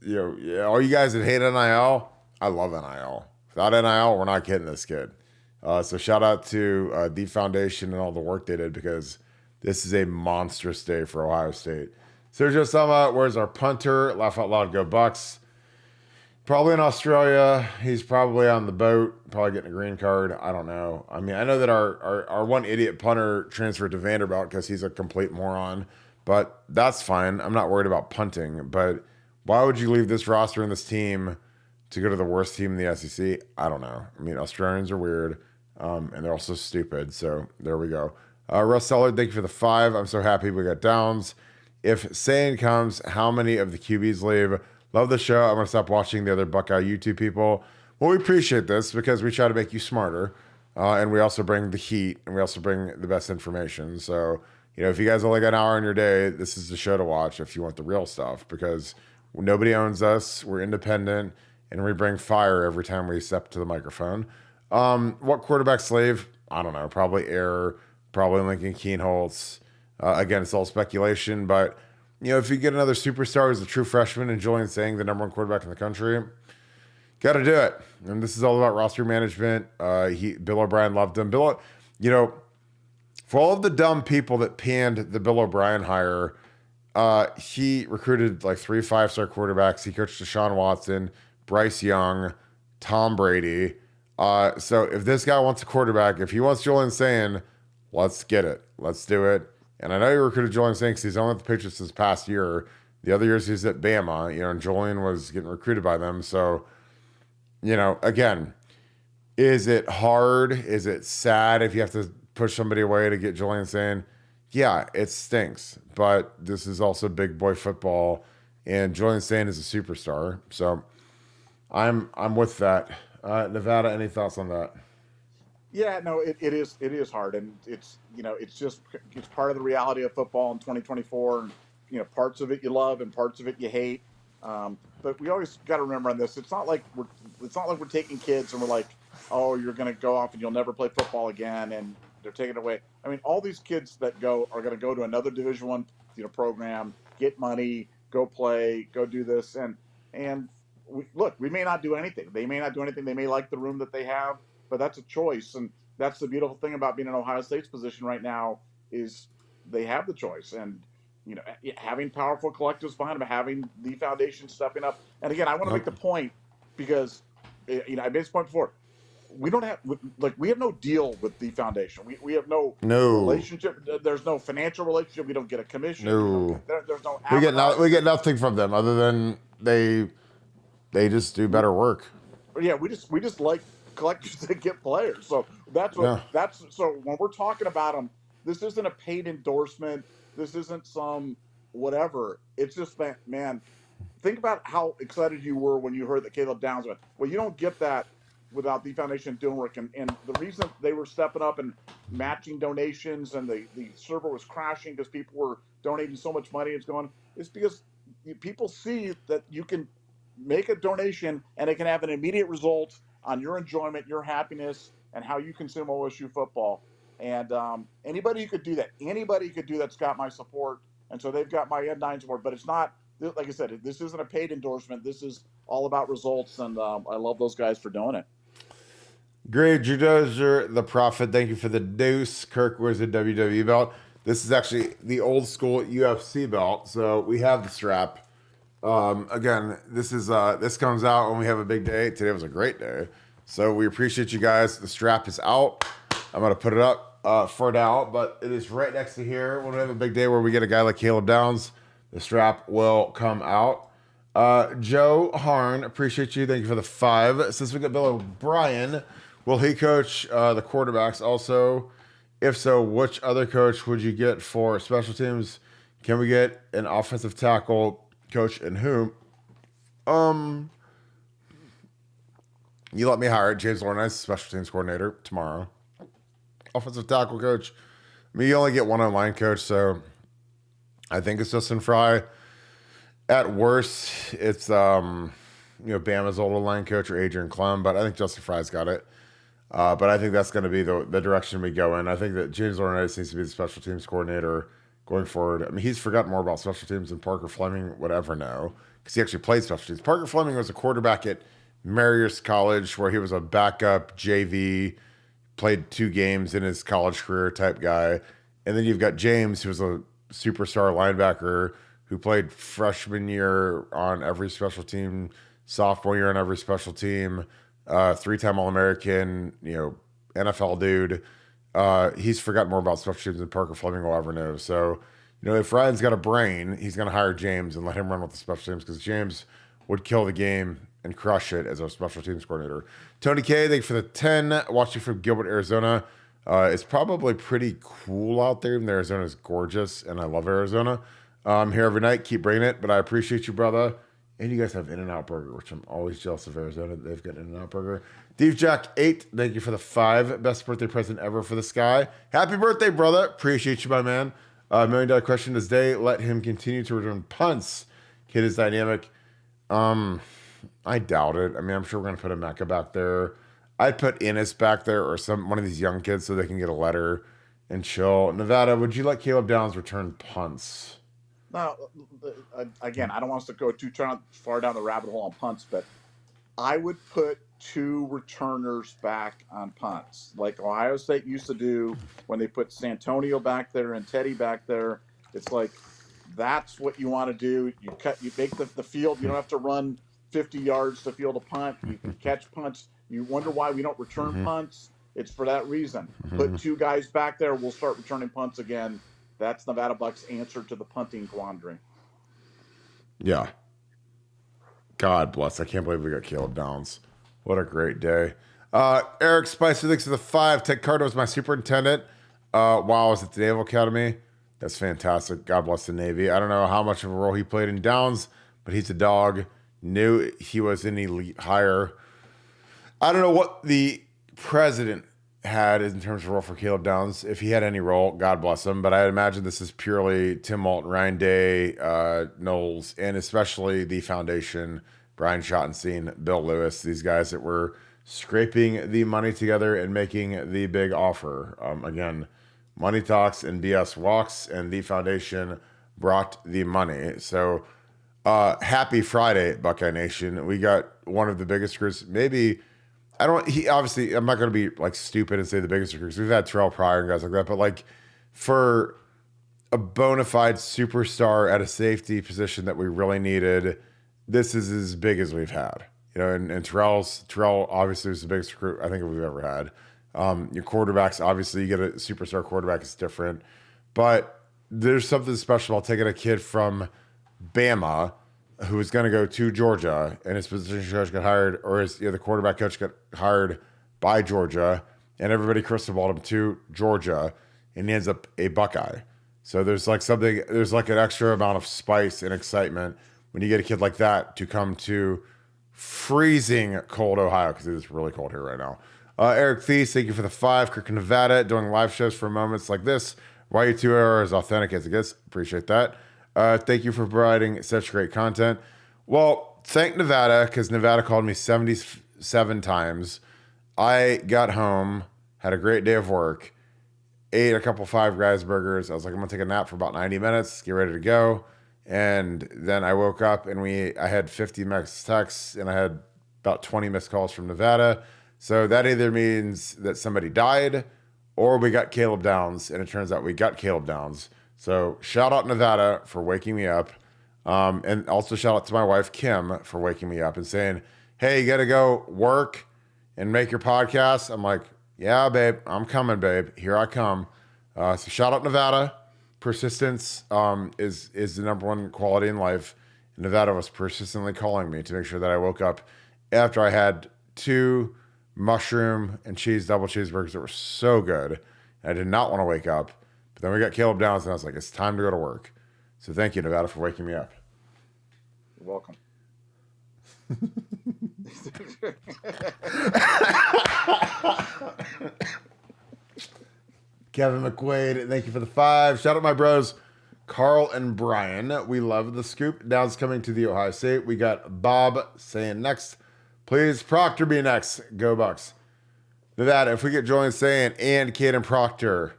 you guys that hate NIL. I love NIL. Without NIL, we're not getting this kid. So shout out to the foundation and all the work they did, because this is a monstrous day for Ohio State. Sergio Sama, where's our punter? Laugh out loud, go Bucks. Probably in Australia. He's probably on the boat, probably getting a green card. I don't know. I mean, I know that our one idiot punter transferred to Vanderbilt because he's a complete moron, but that's fine. I'm not worried about punting. But why would you leave this roster and this team to go to the worst team in the SEC? I don't know. I mean, Australians are weird, and they're also stupid. So there we go. Russ Seller, thank you for the 5. I'm so happy we got Downs. If saying comes, how many of the QBs leave? Love the show. I'm going to stop watching the other Buckeye YouTube people. Well, we appreciate this because we try to make you smarter. And we also bring the heat, and we also bring the best information. So, if you guys only got an hour in your day, this is the show to watch if you want the real stuff, because nobody owns us. We're independent, and we bring fire every time we step to the microphone. What quarterback slave? I don't know. Probably Error. Probably Lincoln Keenholz. Again, it's all speculation, but if you get another superstar who's a true freshman and Julian Sang, the number 1 quarterback in the country, got to do it. And this is all about roster management. Bill O'Brien loved him. For all of the dumb people that panned the Bill O'Brien hire, he recruited like 3 5-star quarterbacks. He coached Deshaun Watson, Bryce Young, Tom Brady. So if this guy wants a quarterback, if he wants Julian Sang, let's get it. Let's do it. And I know you recruited Julian Sang because he's only at the Patriots this past year. The other years he's at Bama, and Julian was getting recruited by them. So, again, Is it hard? Is it sad if you have to push somebody away to get Julian Sand? Yeah, it stinks. But this is also big boy football, and Julian Sand is a superstar. So I'm with that. Nevada, any thoughts on that? Yeah, no, it is hard, and it's part of the reality of football in 2024. And parts of it you love and parts of it you hate. But we always got to remember on this. It's not like we're taking kids and we're like, oh, you're going to go off and you'll never play football again, and they're taking it away. I mean, all these kids that go are going to go to another Division I program, get money, go play, go do this, and we may not do anything. They may not do anything. They may like the room that they have, but that's a choice. And that's the beautiful thing about being in Ohio State's position right now is they have the choice. And having powerful collectives behind them, having the foundation stepping up. And again, I want to make the point because I made this point before. We have no deal with the foundation. We have no relationship. There's no financial relationship. We don't get a commission. No. There's no. We get nothing from them other than they just do better work. Yeah, we just like collectors that get players. So so when we're talking about them, this isn't a paid endorsement. This isn't some whatever. It's just that, man, think about how excited you were when you heard that Caleb Downs went. Well, you don't get that without the foundation doing work. And the reason they were stepping up and matching donations and the server was crashing because people were donating so much money it's going, is because people see that you can make a donation and it can have an immediate result on your enjoyment, your happiness, and how you consume OSU football. And anybody who could do that, that's got my support. And so they've got my N9 support. But it's not, like I said, this isn't a paid endorsement. This is all about results. And I love those guys for doing it. Great, Judozer, the Prophet. Thank you for the deuce. Kirk wears a WWE belt. This is actually the old school UFC belt. So we have the strap. Again, this comes out when we have a big day. Today was a great day. So we appreciate you guys. The strap is out. I'm going to put it up for now, but it is right next to here. When we have a big day where we get a guy like Caleb Downs, the strap will come out. Joe Harn, appreciate you. Thank you for the 5. Since we got Bill O'Brien, will he coach the quarterbacks also? If so, which other coach would you get for special teams? Can we get an offensive tackle coach and whom? You let me hire James Lornice, special teams coordinator, tomorrow. Offensive tackle coach. I mean, you only get one online coach, so I think it's Justin Fry. At worst, it's Bama's old line coach or Adrian Clem, but I think Justin Fry's got it. But I think that's going to be the direction we go in. I think that James Lornice needs to be the special teams coordinator going forward. I mean, he's forgotten more about special teams than Parker Fleming would ever know because he actually played special teams. Parker Fleming was a quarterback at Marist College where he was a backup JV, played 2 games in his college career type guy. And then you've got James, who was a superstar linebacker who played freshman year on every special team, sophomore year on every special team, 3-time All-American, NFL dude. He's forgotten more about special teams than Parker Fleming will ever know. So, if Ryan's got a brain, he's going to hire James and let him run with the special teams because James would kill the game and crush it as a special teams coordinator. Tony K, thank you for the 10. Watching from Gilbert, Arizona. It's probably pretty cool out there. Arizona is gorgeous, and I love Arizona. I'm here every night. Keep bringing it, but I appreciate you, brother. And you guys have In-N-Out Burger, which I'm always jealous of Arizona. They've got In-N-Out Burger. Steve Jack 8, thank you for the 5. Best birthday present ever for this guy. Happy birthday, brother. Appreciate you, my man. $1 million question this day. Let him continue to return punts. Kid is dynamic. I doubt it. I mean, I'm sure we're going to put a Mecca back there. I'd put Ennis back there or one of these young kids so they can get a letter and chill. Nevada, would you let Caleb Downs return punts? Now, again, I don't want us to go too far down the rabbit hole on punts, but I would put 2 returners back on punts, like Ohio State used to do when they put Santonio back there and Teddy back there. It's like that's what you want to do. You make the field. You don't have to run 50 yards to field a punt. You can catch punts. You wonder why we don't return punts. It's for that reason. Put 2 guys back there. We'll start returning punts again. That's Nevada Bucks' answer to the punting quandary. Yeah. God bless. I can't believe we got Caleb Downs. What a great day. Eric Spicer, thanks for the 5. Ted Carter was my superintendent while I was at the Naval Academy. That's fantastic. God bless the Navy. I don't know how much of a role he played in Downs, but he's a dog. Knew he was an elite hire. I don't know what the president had in terms of role for Caleb Downs. If he had any role, God bless him. But I imagine this is purely Tim Malton, Ryan Day, Knowles, and especially the foundation, Brian Schottenstein, Bill Lewis, these guys that were scraping the money together and making the big offer. Again, money talks and BS walks, and the foundation brought the money. So happy Friday, Buckeye Nation. We got one of the biggest recruits, maybe. I'm not going to be like stupid and say the biggest recruits. We've had Terrell Pryor and guys like that, but like for a bona fide superstar at a safety position that we really needed, this is as big as we've had. You know, and Terrell obviously was the biggest recruit I think we've ever had. Your quarterbacks, obviously, you get a superstar quarterback, it's different. But there's something special about taking a kid from Bama who was going to go to Georgia, and his position coach got hired, or the quarterback coach got hired by Georgia, and everybody crystal balled him to Georgia, and he ends up a Buckeye. So there's like an extra amount of spice and excitement when you get a kid like that to come to freezing cold Ohio, because it is really cold here right now. Eric Thies, thank you for the 5. Kirk, Nevada, doing live shows for moments like this. Why you 2 are as authentic as it gets. Appreciate that. Thank you for providing such great content. Well, thank Nevada, because Nevada called me 77 times. I got home, had a great day of work, ate a couple Five Guys burgers. I was like, I'm going to take a nap for about 90 minutes, get ready to go. And then I woke up and I had 50 missed texts and I had about 20 missed calls from Nevada. So that either means that somebody died or we got Caleb Downs. And it turns out we got Caleb Downs. So shout out Nevada for waking me up. And also shout out to my wife, Kim, for waking me up and saying, hey, you got to go work and make your podcast. I'm like, yeah, babe, I'm coming, babe. Here I come. So shout out Nevada. Persistence is the number one quality in life. Nevada was persistently calling me to make sure that I woke up after I had 2 mushroom and cheese double cheeseburgers that were so good. I did not want to wake up. But then we got Caleb Downs, and I was like, it's time to go to work. So thank you, Nevada, for waking me up. You're welcome. Kevin McQuaid, thank you for the 5. Shout out my bros, Carl and Brian. We love the scoop. Downs coming to the Ohio State. We got Bob saying next. Please, Proctor be next. Go Bucks. Nevada, if we get Julian saying and Caden Proctor,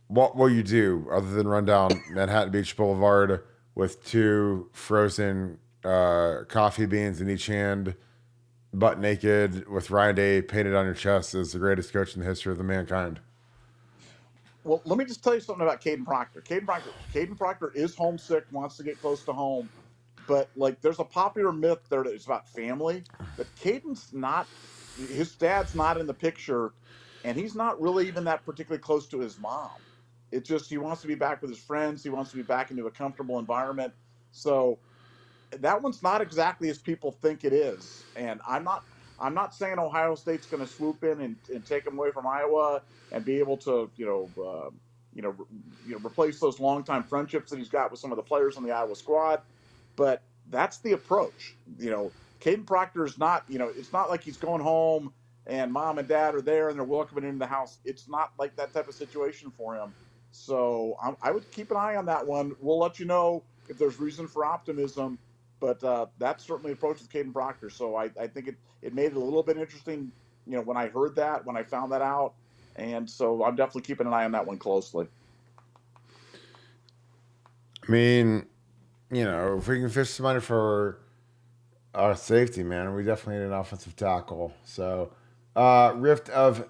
what will you do other than run down Manhattan Beach Boulevard with 2 frozen coffee beans in each hand, butt naked, with Ryan Day painted on your chest as the greatest coach in the history of the mankind? Well, let me just tell you something about Caden Proctor. Caden Proctor is homesick, wants to get close to home, but like there's a popular myth there that it's about family, but Caden's not. His dad's not in the picture, and he's not really even that particularly close to his mom. It's just he wants to be back with his friends. He wants to be back into a comfortable environment. So that one's not exactly as people think it is. And I'm not saying Ohio State's going to swoop in and take him away from Iowa and be able to replace those longtime friendships that he's got with some of the players on the Iowa squad. But that's the approach. Caden Proctor is not. It's not like he's going home and mom and dad are there and they're welcoming him to the house. It's not like that type of situation for him. So I would keep an eye on that one. We'll let you know if there's reason for optimism, but that's certainly the approach with Caden Proctor. So I think it made it a little bit interesting, when I heard that, when I found that out. And so I'm definitely keeping an eye on that one closely. I mean, if we can fish some money for our safety, man, we definitely need an offensive tackle. So Rift of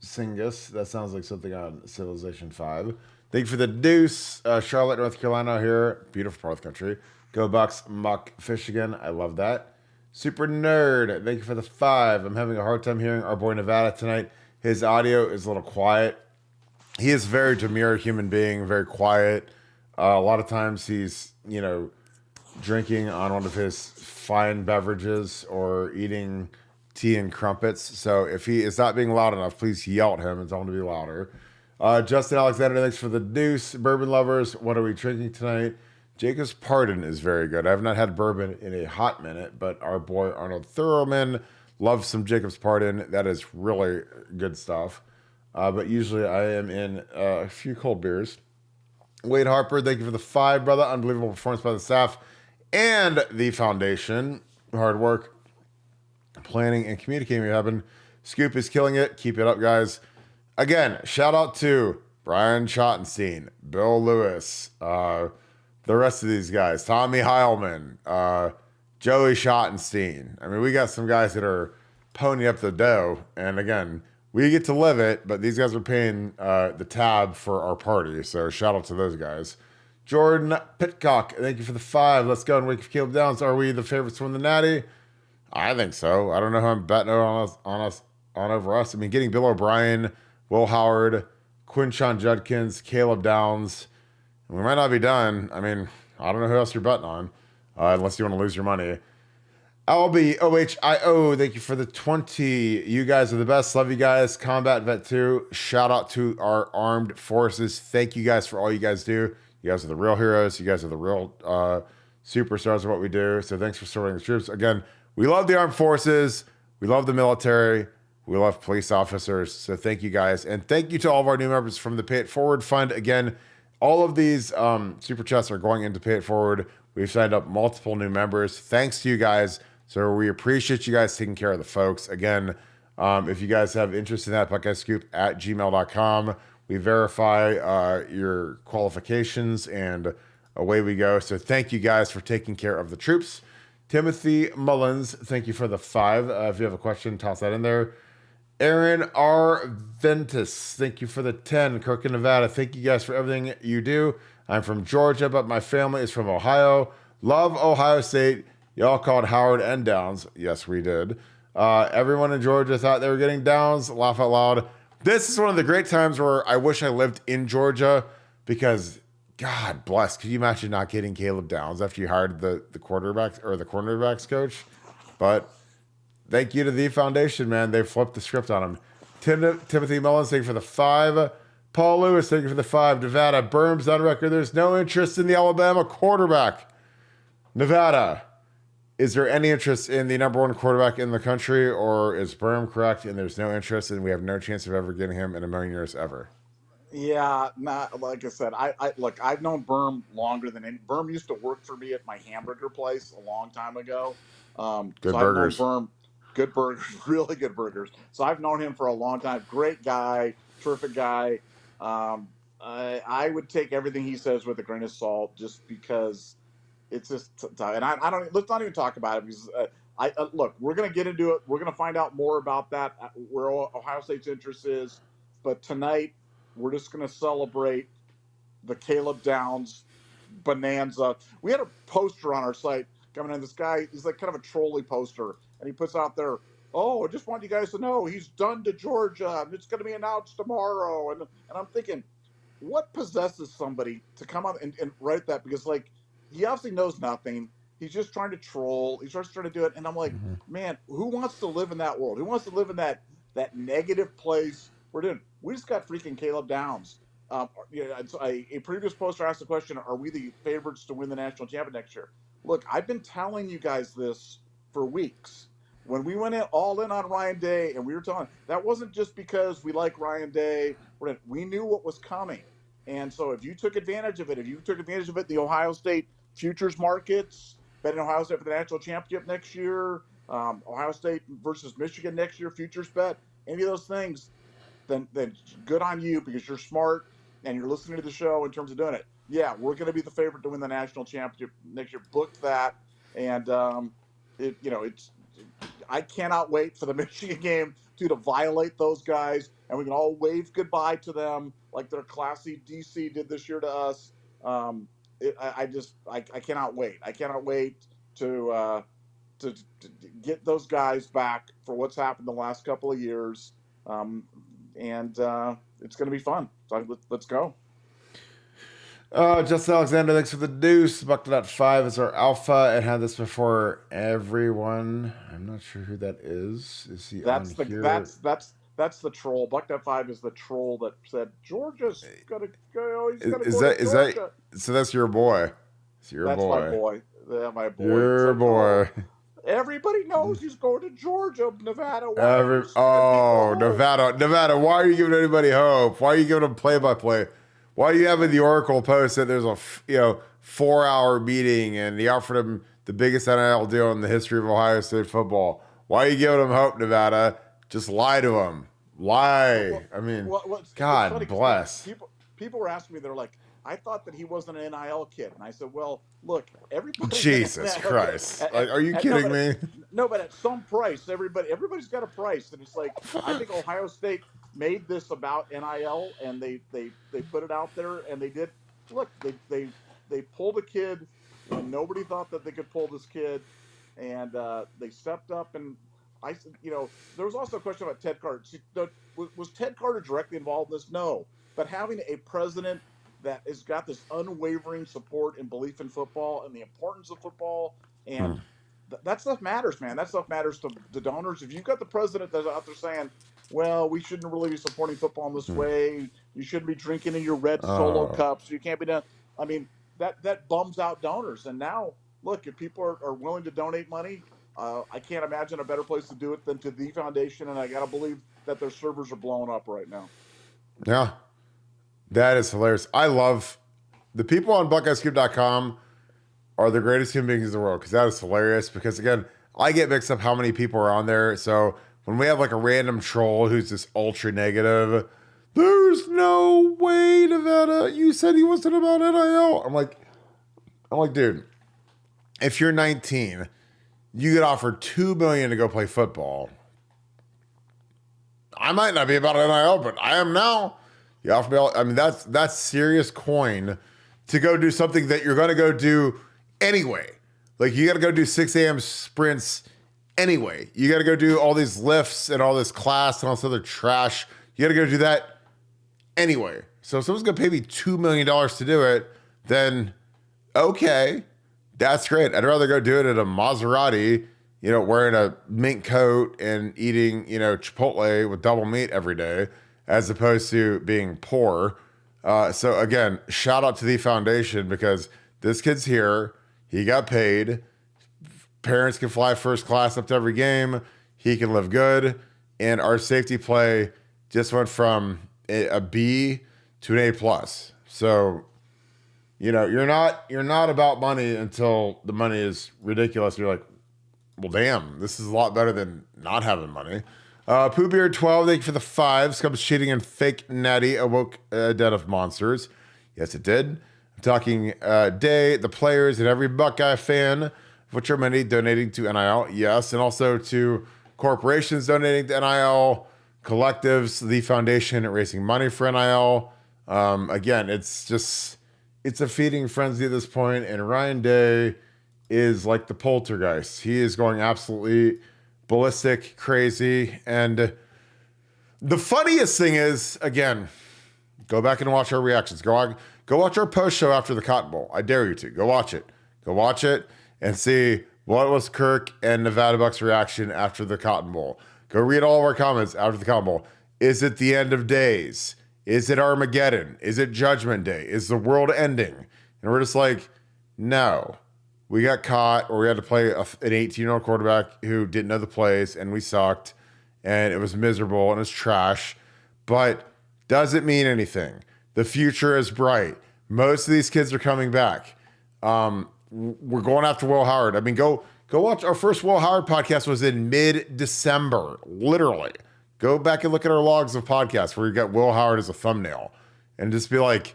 Singus. That sounds like something on Civilization 5. Thank you for the deuce. Charlotte, North Carolina here. Beautiful part of the country. Go Bucks, Muck, Michigan. I love that. Super Nerd. Thank you for the 5. I'm having a hard time hearing our boy Nevada tonight. His audio is a little quiet. He is a very demure human being, very quiet. A lot of times he's, drinking on one of his fine beverages or eating tea and crumpets. So if he is not being loud enough, please yell at him and tell him to be louder. Justin Alexander, thanks for the deuce. Bourbon lovers, what are we drinking tonight? Jacob's Pardon is very good. I have not had bourbon in a hot minute, but our boy Arnold Thurman loves some Jacob's Pardon. That is really good stuff. But usually I am in a few cold beers. Wade Harper, thank you for the 5, brother. Unbelievable performance by the staff and the foundation. Hard work, planning, and communicating what happened. Scoop is killing it. Keep it up, guys. Again, shout out to Brian Schottenstein, Bill Lewis, the rest of these guys, Tommy Heilman, Joey Schottenstein. I mean, we got some guys that are ponying up the dough. And again, we get to live it, but these guys are paying the tab for our party. So shout out to those guys. Jordan Pitcock, thank you for the 5. Let's go and wake Caleb Downs. Are we the favorites to win the Natty? I think so. I don't know who I'm betting on over us. I mean, getting Bill O'Brien, Will Howard, Quinshon Judkins, Caleb Downs. We might not be done. I mean, I don't know who else you're betting on, unless you want to lose your money. LBOHIO, thank you for the 20. You guys are the best. Love you guys. Combat Vet 2. Shout out to our armed forces. Thank you guys for all you guys do. You guys are the real heroes. You guys are the real superstars of what we do. So thanks for supporting the troops. Again, we love the armed forces. We love the military. We love police officers. So thank you guys. And thank you to all of our new members from the Pay It Forward Fund. Again, all of these super chats are going into Pay It Forward. We've signed up multiple new members. Thanks to you guys. So we appreciate you guys taking care of the folks. Again, if you guys have interest in that, buckeyescoop@gmail.com. We verify your qualifications and away we go. So thank you guys for taking care of the troops. Timothy Mullins, thank you for the 5. If you have a question, toss that in there. Aaron R. Ventus, thank you for the 10. Kirk in Nevada, thank you guys for everything you do. I'm from Georgia, but my family is from Ohio. Love Ohio State. Y'all called Howard and Downs. Yes, we did. Everyone in Georgia thought they were getting Downs. Laugh out loud. This is one of the great times where I wish I lived in Georgia because, God bless, could you imagine not getting Caleb Downs after you hired the quarterbacks or the cornerbacks coach? But thank you to the foundation, man. They flipped the script on him. Timothy Mullins, thank you for the 5. Paul Lewis, thank you for the 5. Nevada, Berm's on record. There's no interest in the Alabama quarterback. Nevada, is there any interest in the number 1 quarterback in the country, or is Berm correct and there's no interest and we have no chance of ever getting him in a million years ever? Yeah, not like I said. Look, I've known Berm longer than any. Berm used to work for me at my hamburger place a long time ago. Good so burgers. I've known Berm, good burgers, really good burgers. So I've known him for a long time. Great guy, terrific guy. I would take everything he says with a grain of salt, just because it's just. And I don't. Let's not even talk about it because look. We're gonna get into it. We're gonna find out more about that where Ohio State's interest is. But tonight, we're just going to celebrate the Caleb Downs bonanza. We had a poster on our site coming in. This guy, he's like kind of a trolley poster, and he puts out there, "Oh, I just want you guys to know he's done to Georgia, and it's going to be announced tomorrow." And I'm thinking, what possesses somebody to come out and write that? Because, like, he obviously knows nothing. He's just trying to troll. He's just trying to do it. And I'm like, man, who wants to live in that world? Who wants to live in that negative place? We just got freaking Caleb Downs. A previous poster asked the question, are we the favorites to win the national championship next year? Look, I've been telling you guys this for weeks. When we went all in on Ryan Day, and we were telling, that wasn't just because we like Ryan Day. We knew what was coming. And so if you took advantage of it, the Ohio State futures markets, betting Ohio State for the national championship next year, Ohio State versus Michigan next year, futures bet, any of those things, then good on you because you're smart and you're listening to the show in terms of doing it. Yeah, we're going to be the favorite to win the national championship next year. Book that, and I cannot wait for the Michigan game to violate those guys, and we can all wave goodbye to them like their classy DC did this year to us. I cannot wait. I cannot wait to get those guys back for what's happened the last couple of years. And it's going to be fun. So let's go. Justin Alexander, thanks for the deuce. Bucked.5 is our alpha and had this before everyone. I'm not sure who that is. Is he on here? That's the troll. Buck.5 is the troll that said Georgia's gonna go. He's gonna Is go that to Georgia. so? That's your boy. It's your That's boy. my boy. Yeah, my boy. Your boy. Everybody knows he's going to Georgia, Nevada. Nevada. Why are you giving anybody hope? Why are you giving them play-by-play? Why are you having the Oracle post that there's a 4-hour meeting and he offered him the biggest NIL deal in the history of Ohio State football? Why are you giving him hope, Nevada? Just lie to him. Lie. God bless. People were asking me, they're like, I thought that he wasn't an NIL kid. And I said, well, look, everybody. Jesus Christ. Are you kidding me? No, but at some price, everybody's got a price. And it's like, I think Ohio State made this about NIL and they put it out there and they did. Look, they pulled a kid when nobody thought that they could pull this kid. And they stepped up and there was also a question about Ted Carter. Was Ted Carter directly involved in this? No. But having a president that has got this unwavering support and belief in football and the importance of football, and that stuff matters, man. That stuff matters to the donors. If you've got the president that's out there saying, well, we shouldn't really be supporting football in this way. You shouldn't be drinking in your red Solo cups. You can't be done. I mean, that bums out donors. And now, look, if people are willing to donate money, I can't imagine a better place to do it than to the foundation, and I got to believe that their servers are blowing up right now. Yeah, that is hilarious. I love the people on BuckeyesCube.com are the greatest human beings in the world because that is hilarious. Because, again, I get mixed up how many people are on there. So when we have like a random troll who's just ultra negative, there's no way, Nevada, you said he wasn't about NIL. I'm like, dude, if you're 19, you get offered $2 million to go play football. I might not be about NIL, but I am now. You offer me all, I mean, that's serious coin to go do something that you're going to go do anyway. Like, you got to go do 6 a.m. sprints anyway. You got to go do all these lifts and all this class and all this other trash. You got to go do that anyway. So if someone's going to pay me $2 million to do it, then okay. That's great. I'd rather go do it at a Maserati, wearing a mink coat and eating, Chipotle with double meat every day, as opposed to being poor. So again, shout out to the foundation because this kid's here. He got paid. Parents can fly first class up to every game. He can live good. And our safety play just went from a B to an A+. So, you're not about money until the money is ridiculous. You're like, well, damn, this is a lot better than not having money. Pooh Beard 12, thank you for the 5. Scubs cheating and fake natty awoke a den of monsters. Yes, it did. I'm talking Day, the players, and every Buckeye fan, which are many, donating to NIL. Yes, and also to corporations donating to NIL, collectives, the foundation raising money for NIL. Again, it's a feeding frenzy at this point, and Ryan Day is like the poltergeist. He is going absolutely ballistic, crazy, and the funniest thing is, again, go back and watch our reactions. Go watch our post show after the Cotton Bowl. I dare you to. Go watch it. Go watch it and see what was Kirk and Nevada Bucks' reaction after the Cotton Bowl. Go read all of our comments after the Cotton Bowl. Is it the end of days? Is it Armageddon? Is it Judgment Day? Is the world ending? And we're just like, no. We got caught, or we had to play an 18-year-old quarterback who didn't know the plays, and we sucked, and it was miserable, and it's trash. But does it mean anything? The future is bright. Most of these kids are coming back. We're going after Will Howard. I mean, go watch our first Will Howard podcast was in mid-December, literally. Go back and look at our logs of podcasts where you got Will Howard as a thumbnail and just be like,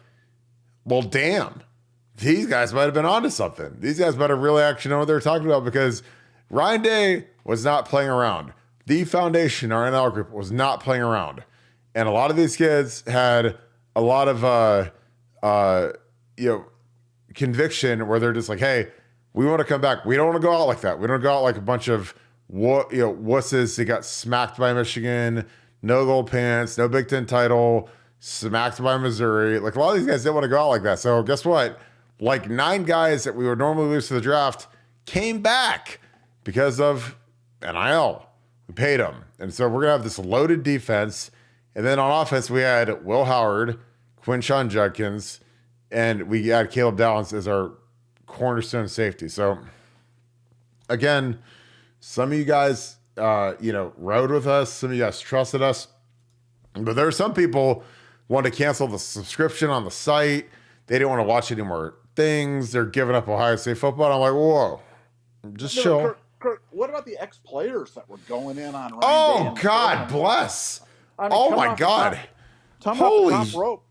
well, damn, these guys might have been onto something. These guys might have really actually know what they're talking about because Ryan Day was not playing around. The foundation, our NL group, was not playing around. And a lot of these kids had a lot of, conviction where they're just like, hey, we want to come back. We don't want to go out like that. We don't go out like a bunch of wusses that got smacked by Michigan, no gold pants, no Big Ten title, smacked by Missouri. Like a lot of these guys didn't want to go out like that. So guess what? Like 9 guys that we would normally lose to the draft came back because of NIL. We paid them. And so we're going to have this loaded defense. And then on offense, we had Will Howard, Quinshon Judkins, and we had Caleb Downs as our cornerstone safety. So again, some of you guys, rode with us. Some of you guys trusted us. But there are some people who want to cancel the subscription on the site. They didn't want to watch any more things. They're giving up Ohio State football. And I'm like, whoa, just chill. Kurt, what about the ex-players that were going in on Ryan Oh, Day God bless. I mean, oh, my God. Holy. Top rope.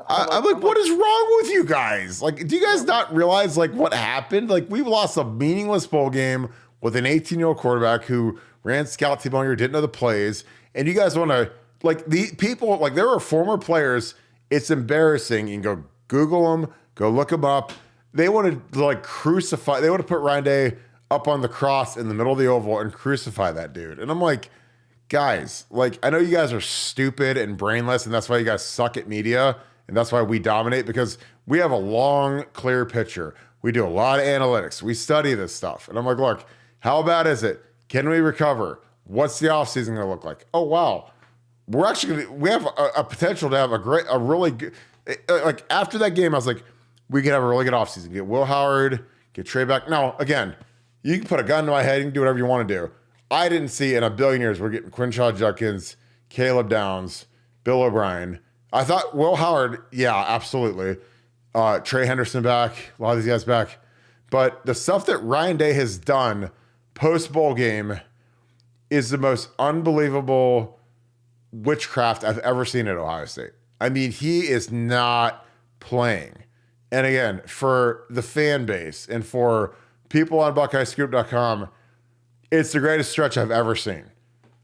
I'm like, what is wrong with you guys? Like, do you guys not realize, like, what happened? Like, we lost a meaningless bowl game with an 18-year-old quarterback who ran scout team all year, didn't know the plays. And you guys want to, like, the people, like, there were former players. It's embarrassing. You can go Google them, go look them up. They wanted to, like, crucify. They would have put Ryan Day up on the cross in the middle of the oval and crucify that dude. And I'm like, guys, like, I know you guys are stupid and brainless, and that's why you guys suck at media, and that's why we dominate, because we have a long, clear picture. We do a lot of analytics. We study this stuff. And I'm like, look, how bad is it? Can we recover? What's the offseason going to look like? Oh, wow. We're actually, we have a potential to have a really good, like, after that game, I was like, we could have a really good offseason. Get Will Howard, get Trey back. Now, again, you can put a gun to my head, you can do whatever you want to do. I didn't see in a billion years we're getting Quinshon Judkins, Caleb Downs, Bill O'Brien. I thought Will Howard, yeah, absolutely. Trey Henderson back, a lot of these guys back. But the stuff that Ryan Day has done post-bowl game is the most unbelievable witchcraft I've ever seen at Ohio State. I mean, he is not playing. And again, for the fan base and for people on BuckeyeScoop.com, it's the greatest stretch I've ever seen.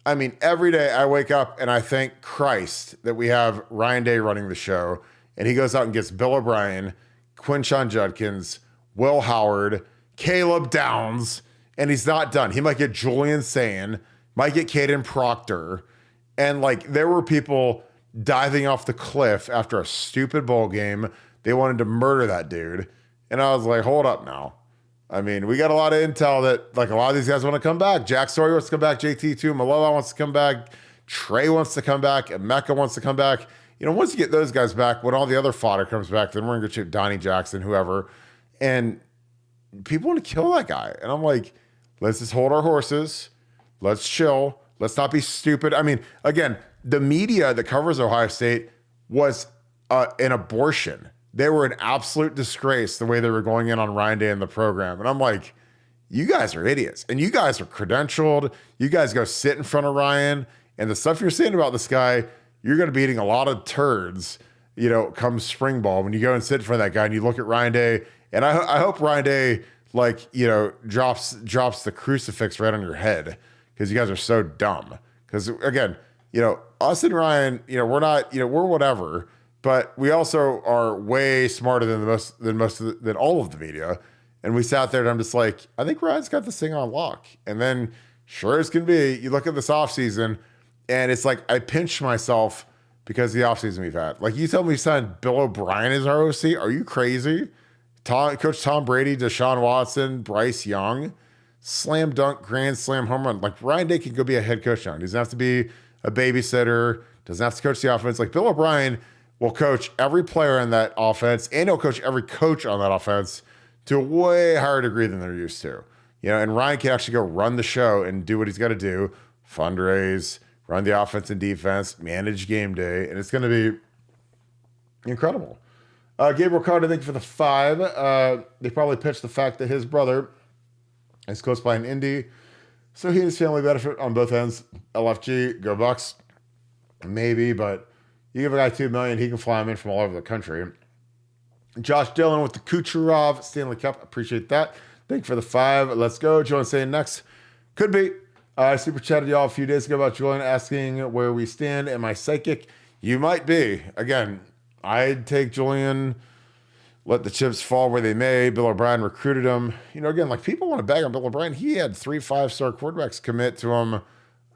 I mean, every day I wake up and I thank Christ that we have Ryan Day running the show, and he goes out and gets Bill O'Brien, Quinshon Judkins, Will Howard, Caleb Downs, and he's not done. He might get Julian Sayin, might get Caden Proctor, and like there were people diving off the cliff after a stupid bowl game. They wanted to murder that dude, and I was like, hold up now. I mean, we got a lot of intel that, like, a lot of these guys want to come back. Jack Sawyer wants to come back. JT too. Maloa wants to come back. Trey wants to come back. And Mecca wants to come back. You know, once you get those guys back, when all the other fodder comes back, then we're going to shoot Donnie Jackson, whoever. And people want to kill that guy. And I'm like, let's just hold our horses. Let's chill. Let's not be stupid. I mean, again, the media that covers Ohio State was an abortion. They were an absolute disgrace the way they were going in on Ryan Day and the program. And I'm like, you guys are idiots. And you guys are credentialed. You guys go sit in front of Ryan. And the stuff you're saying about this guy, you're going to be eating a lot of turds, you know, come spring ball when you go and sit in front of that guy and you look at Ryan Day. And I hope Ryan Day, like, you know, drops the crucifix right on your head because you guys are so dumb. Because, again, you know, us and Ryan, you know, we're not, you know, we're whatever. But we also are way smarter than all of the media. And we sat there and I'm just like, I think Ryan's got this thing on lock. And then sure as can be, you look at this offseason and it's like I pinch myself because of the offseason we've had. Like you tell me we signed Bill O'Brien as our OC. Are you crazy? Coach Tom Brady, Deshaun Watson, Bryce Young, slam dunk, grand slam home run. Like Ryan Day can go be a head coach now. He doesn't have to be a babysitter, doesn't have to coach the offense. Like Bill O'Brien will coach every player in that offense, and he'll coach every coach on that offense to a way higher degree than they're used to. You know, and Ryan can actually go run the show and do what he's got to do, fundraise, run the offense and defense, manage game day, and it's going to be incredible. Gabriel Carter, thank you for the 5. They probably pitched the fact that his brother is close by in Indy, so he and his family benefit on both ends. LFG, go Bucks. Maybe, but you give a guy $2 million, he can fly him in from all over the country. Josh Dillon with the Kucherov Stanley Cup. Appreciate that. Thank you for the 5. Let's go. Julian saying next. Could be. I super chatted y'all a few days ago about Julian asking where we stand. Am I psychic? You might be. Again, I'd take Julian, let the chips fall where they may. Bill O'Brien recruited him. You know, again, like people want to bag on Bill O'Brien. He had 3 5-star quarterbacks commit to him.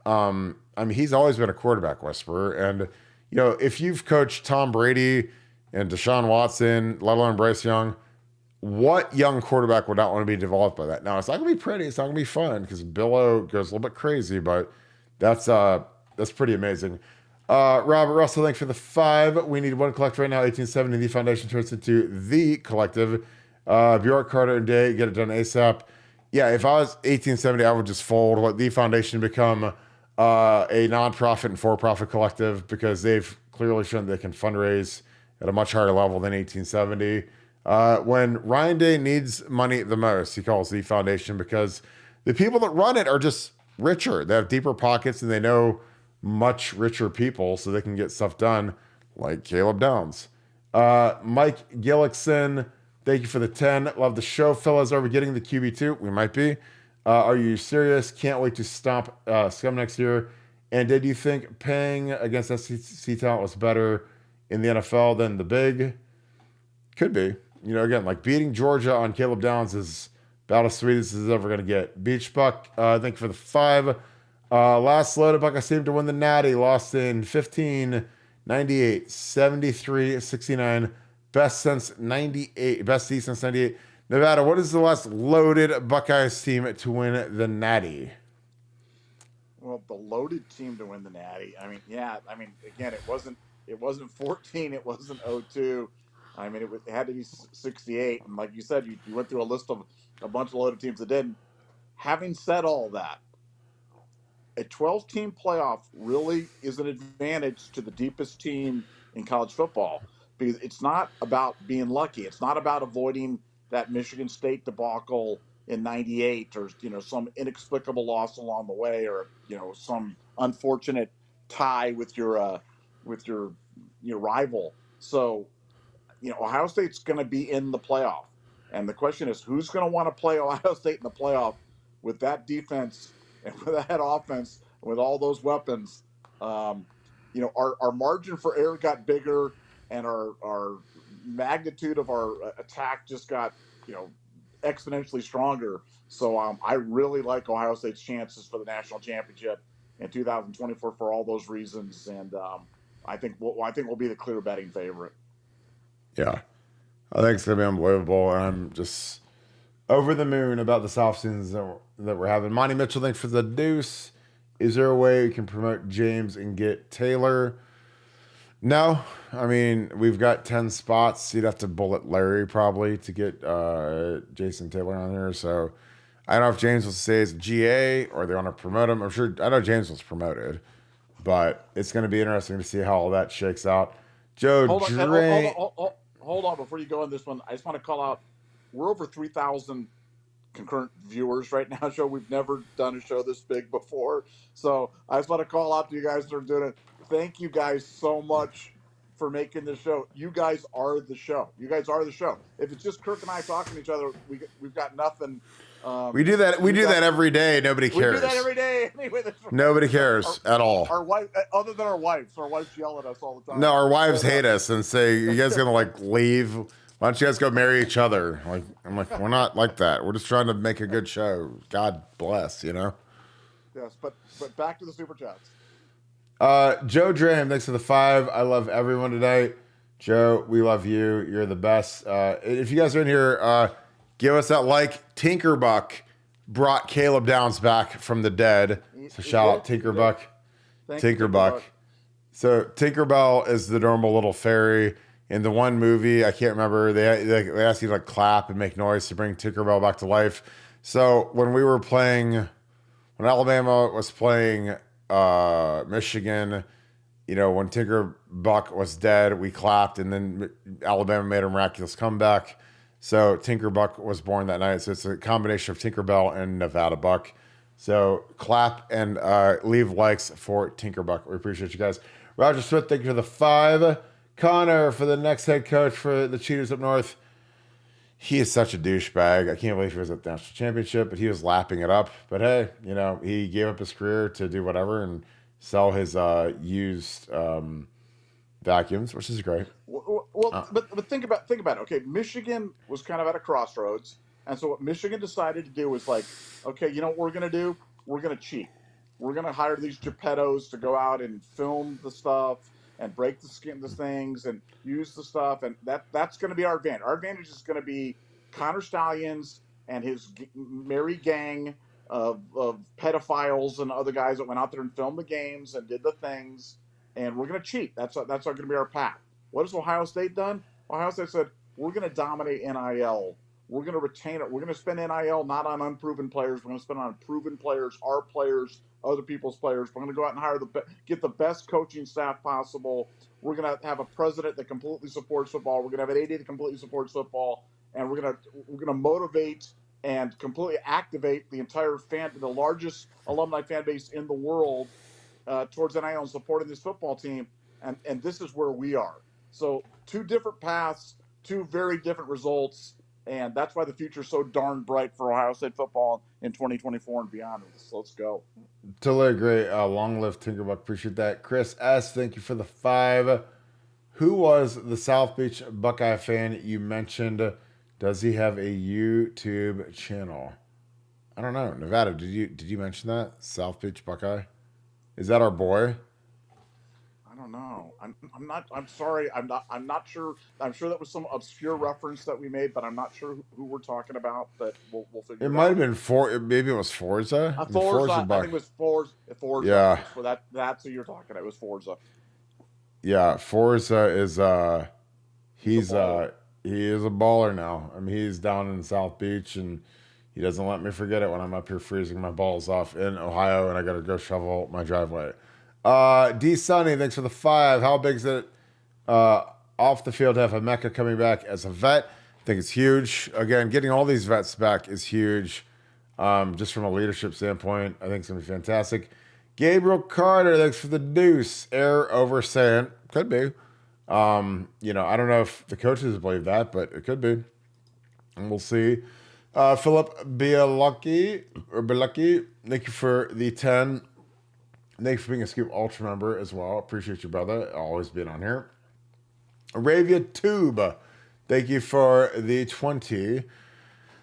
I mean, he's always been a quarterback whisperer. And if you've coached Tom Brady and Deshaun Watson, let alone Bryce Young, what young quarterback would not want to be developed by that? Now, it's not going to be pretty. It's not going to be fun because Billo goes a little bit crazy, but that's pretty amazing. Robert Russell, thanks for the 5. We need one collective right now. 1870, the foundation turns into the collective. Bjork, Carter, and Day, get it done ASAP. Yeah, if I was 1870, I would just fold. Let the foundation become a nonprofit and for-profit collective because they've clearly shown they can fundraise at a much higher level than 1870. When Ryan Day needs money the most, he calls the foundation because the people that run it are just richer. They have deeper pockets and they know much richer people so they can get stuff done, like Caleb Downs. Mike Gillickson, thank you for the 10. Love the show, fellas. Are we getting the QB2? We might be. Are you serious? Can't wait to stomp Scum next year. And did you think paying against SEC talent was better in the NFL than the big? Could be. Again, like beating Georgia on Caleb Downs is about as sweet as it's ever going to get. Beach Buck, thank you for the 5. Last loaded Buck, I seemed to win the Natty. Lost in 15, 98, 73, 69. Best since 98. Best season since 98. Nevada, what is the last loaded Buckeyes team to win the Natty? Well, the loaded team to win the Natty. Again, it wasn't 14. It wasn't 02. It had to be 68. And like you said, you went through a list of a bunch of loaded teams that didn't. Having said all that, a 12-team playoff really is an advantage to the deepest team in college football because it's not about being lucky. It's not about avoiding that Michigan State debacle in 98 or, some inexplicable loss along the way or, some unfortunate tie with your rival. So, Ohio State's going to be in the playoff. And the question is, who's going to want to play Ohio State in the playoff with that defense and with that offense, with all those weapons? Our margin for error got bigger, and our magnitude of our attack just got, exponentially stronger. So I really like Ohio State's chances for the national championship in 2024 for all those reasons. And I think we'll be the clear betting favorite. Yeah, I think it's going to be unbelievable. And I'm just over the moon about this offseason that we're having. Monty Mitchell, thanks for the deuce. Is there a way we can promote James and get Taylor? No. We've got 10 spots. You'd have to bullet Larry probably to get Jason Taylor on here. So I don't know if James will say it's GA or they want to promote him. I know James was promoted, but it's going to be interesting to see how all that shakes out. Joe, hold on, before you go on this one, I just want to call out, we're over 3,000 concurrent viewers right now. Show we've never done a show this big before, so I just want to call out to you guys that are doing it. Thank you guys so much for making this show. You guys are the show. If it's just Kirk and I talking to each other, we've got nothing. We do that every day. Nobody cares. We do that every day. Anyway, nobody cares at all. Our wife, other than our wives yell at us all the time. No, our wives hate us and say, "You guys gonna leave? Why don't you guys go marry each other?" I'm like, we're not like that. We're just trying to make a good show. God bless, Yes, but back to the super chats. Joe Dram, thanks for the 5. I love everyone today. Joe, we love you. You're the best. If you guys are in here, give us that like. Tinkerbuck brought Caleb Downs back from the dead. So shout out Tinkerbuck. Tinkerbuck. So Tinkerbell is the normal little fairy. In the one movie, I can't remember, they asked you to clap and make noise to bring Tinkerbell back to life. So when Alabama was playing Michigan, when Tinkerbuck was dead, we clapped, and then Alabama made a miraculous comeback. So Tinkerbuck was born that night. So it's a combination of Tinkerbell and Nevada Buck. So clap and leave likes for Tinkerbuck. We appreciate you guys. Roger Smith, thank you for the 5. Connor for the next head coach for the Cheaters up north. He is such a douchebag. I can't believe he was at the national championship, but he was lapping it up. But hey, he gave up his career to do whatever and sell his used vacuums, which is great. But think about it. Okay, Michigan was kind of at a crossroads, and so what Michigan decided to do was okay, you know what we're going to do? We're going to cheat. We're going to hire these Geppettos to go out and film the stuff, and break the things and use the stuff, and that's going to be our advantage. Our advantage is going to be Connor Stallions and his merry gang of pedophiles and other guys that went out there and filmed the games and did the things, and we're going to cheat. That's going to be our path. What has Ohio State done? Ohio State said, we're going to dominate NIL. We're going to retain it. We're going to spend NIL not on unproven players. We're going to spend on proven players, our players, other people's players. We're going to go out and hire get the best coaching staff possible. We're going to have a president that completely supports football. We're going to have an AD that completely supports football, and we're going to motivate and completely activate the entire the largest alumni fan base in the world towards NIL and supporting this football team. And this is where we are. So 2 different paths, 2 very different results. And that's why the future is so darn bright for Ohio State football in 2024 and beyond. So let's go. Totally agree. Long live Tinkerbuck. Appreciate that. Chris S., thank you for the 5. Who was the South Beach Buckeye fan you mentioned? Does he have a YouTube channel? I don't know. Nevada, did you mention that? South Beach Buckeye? Is that our boy? I don't know. I'm sorry. I'm not sure. I'm sure that was some obscure reference that we made, but I'm not sure who we're talking about. But we'll figure it out. It might have been maybe it was Forza. Forza. I think it was Forza. Yeah. For that's who you're talking about. It was Forza. Yeah, Forza is he is a baller now. I mean, he's down in South Beach, and he doesn't let me forget it when I'm up here freezing my balls off in Ohio, and I got to go shovel my driveway. D. Sunny, thanks for the 5. How big is it off the field to have a Mecca coming back as a vet? I think it's huge. Again, getting all these vets back is huge. Just from a leadership standpoint, I think it's going to be fantastic. Gabriel Carter, thanks for the deuce. Error over saying. Could be. I don't know if the coaches believe that, but it could be. And we'll see. Philip Bialucky, thank you for the 10. Thanks for being a Scoop Ultra member as well. Appreciate you, brother. Always being on here. Arabia Tube, thank you for the 20.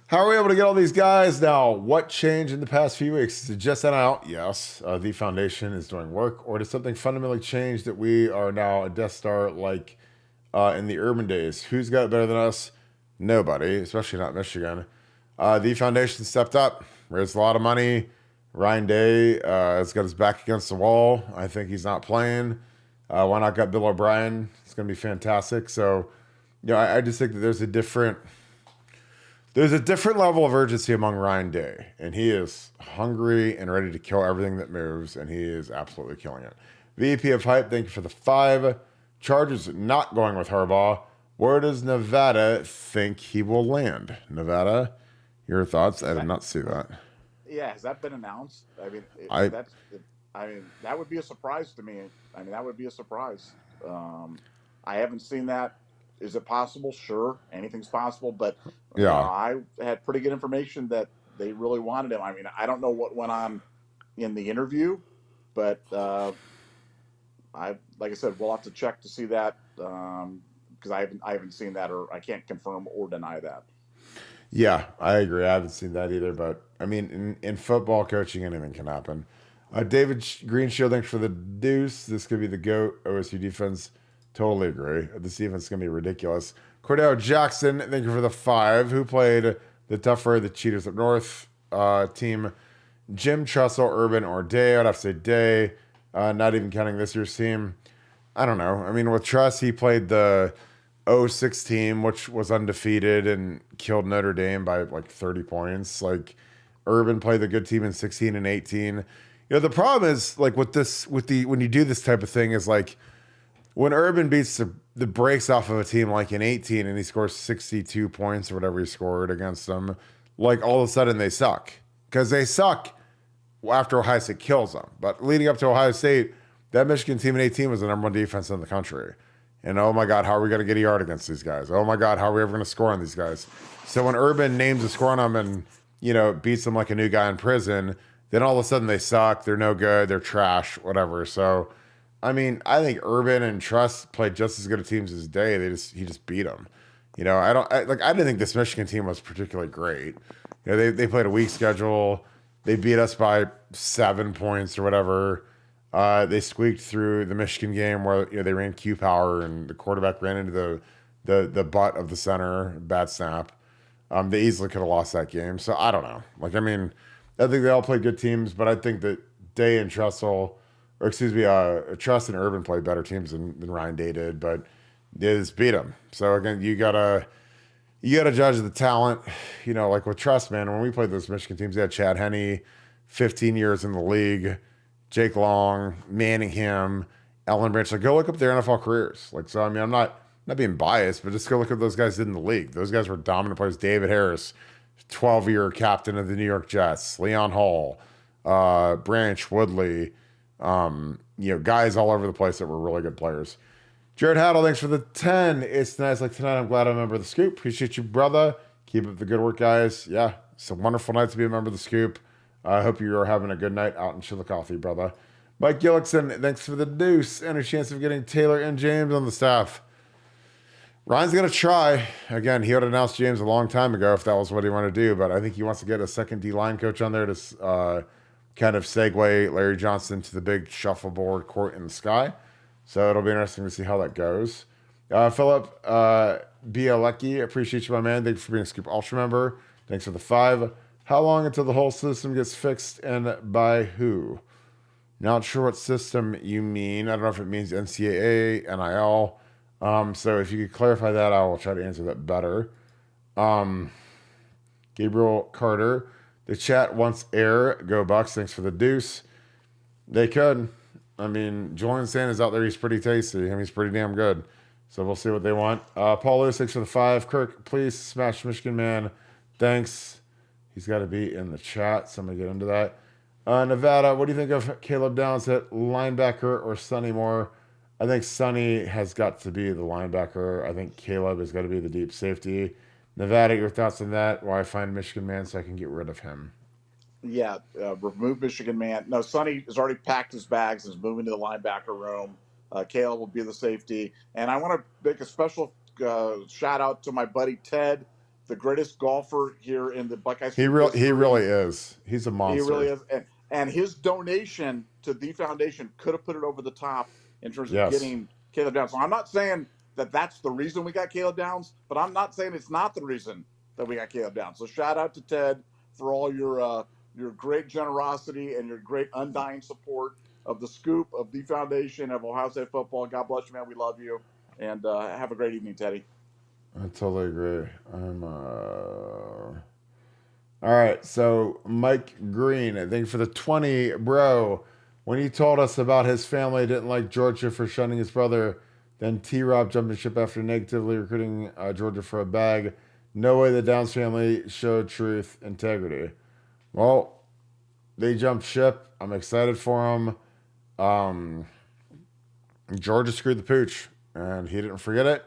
How are we able to get all these guys now? What changed in the past few weeks? Is it just out? Yes. The foundation is doing work. Or did something fundamentally change that we are now a Death Star like in the urban days? Who's got it better than us? Nobody, especially not Michigan. The foundation stepped up, raised a lot of money. Ryan Day has got his back against the wall. I think he's not playing. Why not got Bill O'Brien? It's going to be fantastic. So, I just think that there's a different level of urgency among Ryan Day, and he is hungry and ready to kill everything that moves, and he is absolutely killing it. VP of Hype, thank you for the 5. Chargers not going with Harbaugh. Where does Nevada think he will land? Nevada, your thoughts? I did not see that. Yeah, has that been announced? I mean, that would be a surprise to me. I mean, that would be a surprise. I haven't seen that. Is it possible? Sure, anything's possible. But yeah, I had pretty good information that they really wanted him. I mean, I don't know what went on in the interview, but like I said, we'll have to check to see that because I haven't seen that, or I can't confirm or deny that. Yeah, I agree. I haven't seen that either, but I mean, in football coaching, anything can happen. David Greenshield, thanks for the deuce. This could be the GOAT OSU defense. Totally agree. This defense is going to be ridiculous. Cordell Jackson, thank you for the 5. Who played the tougher, the cheaters up north team? Jim Trussell, Urban, or Day? I'd have to say Day. Not even counting this year's team. I don't know. I mean, with Truss, he played the 06 team, which was undefeated and killed Notre Dame by like 30 points. Like, Urban played the good team in 16 and 18. The problem is like when you do this type of thing is like when Urban beats the brakes off of a team like in 18 and he scores 62 points or whatever he scored against them, like all of a sudden they suck because they suck after Ohio State kills them. But leading up to Ohio State, that Michigan team in 18 was the number 1 defense in the country. And oh my God, how are we going to get a yard against these guys? Oh my God, how are we ever going to score on these guys? So when Urban names a score on them and, beats them like a new guy in prison, then all of a sudden they suck. They're no good. They're trash, whatever. So, I mean, I think Urban and Truss played just as good a teams as Day. He just beat them. I didn't think this Michigan team was particularly great. They played a weak schedule. They beat us by 7 points or whatever. They squeaked through the Michigan game where they ran Q power and the quarterback ran into the butt of the center, bad snap. They easily could have lost that game. So I don't know. Like, I mean, I think they all played good teams, but I think that Day and Trust and Urban played better teams than Ryan Day did, but they just beat them. So again, you gotta judge the talent. Like with Trust, man, when we played those Michigan teams, they had Chad Henne, 15 years in the league, Jake Long, Manningham, Ellen Branch. Like, go look up their NFL careers. Like, so I mean, I'm not being biased, but just go look at those guys did in the league. Those guys were dominant players. David Harris, 12-year captain of the New York Jets. Leon Hall, Branch Woodley. Guys all over the place that were really good players. Jared Haddle, thanks for the 10. It's nice like tonight. I'm glad I'm a member of the Scoop. Appreciate you, brother. Keep up the good work, guys. Yeah, it's a wonderful night to be a member of the Scoop. I hope you are having a good night out in Chillicothe, brother. Mike Gillickson, thanks for the deuce. Any chance of getting Taylor and James on the staff? Ryan's going to try. Again, he would have announced James a long time ago if that was what he wanted to do, but I think he wants to get a second D-line coach on there to kind of segue Larry Johnson to the big shuffleboard court in the sky. So it'll be interesting to see how that goes. Philip Bielecki, appreciate you, my man. Thanks for being a Scoop Ultra member. Thanks for the 5. How long until the whole system gets fixed and by who? Not sure what system you mean. I don't know if it means NCAA, NIL. So if you could clarify that, I will try to answer that better. Gabriel Carter, the chat wants air. Go Bucks. Thanks for the deuce. They could. I mean, Julian Sanders out there. He's pretty tasty. I mean, he's pretty damn good. So we'll see what they want. Paul Lewis, thanks for the 5. Kirk, please smash Michigan man. Thanks. He's got to be in the chat. Somebody get into that. Nevada, what do you think of Caleb Downs at linebacker or Sonny Moore? I think Sonny has got to be the linebacker. I think Caleb has got to be the deep safety. Nevada, your thoughts on that? Why find Michigan man so I can get rid of him? Yeah, remove Michigan man. No, Sonny has already packed his bags and is moving to the linebacker room. Caleb will be the safety. And I want to make a special shout out to my buddy Ted, the greatest golfer here in the Buckeyes. He really is. He's a monster. He really is. And his donation to the foundation could have put it over the top in terms of getting Caleb Downs. So I'm not saying that that's the reason we got Caleb Downs, but I'm not saying it's not the reason that we got Caleb Downs. So shout out to Ted for all your great generosity and your great undying support of the Scoop, of the foundation, of Ohio State football. God bless you, man. We love you. And have a great evening, Teddy. I totally agree. All right, so Mike Green, thank you for the 20. Bro, when he told us about his family didn't like Georgia for shunning his brother, then T-Rob jumped ship after negatively recruiting Georgia for a bag. No way the Downs family showed truth, integrity. Well, they jumped ship. I'm excited for them. Georgia screwed the pooch, and he didn't forget it.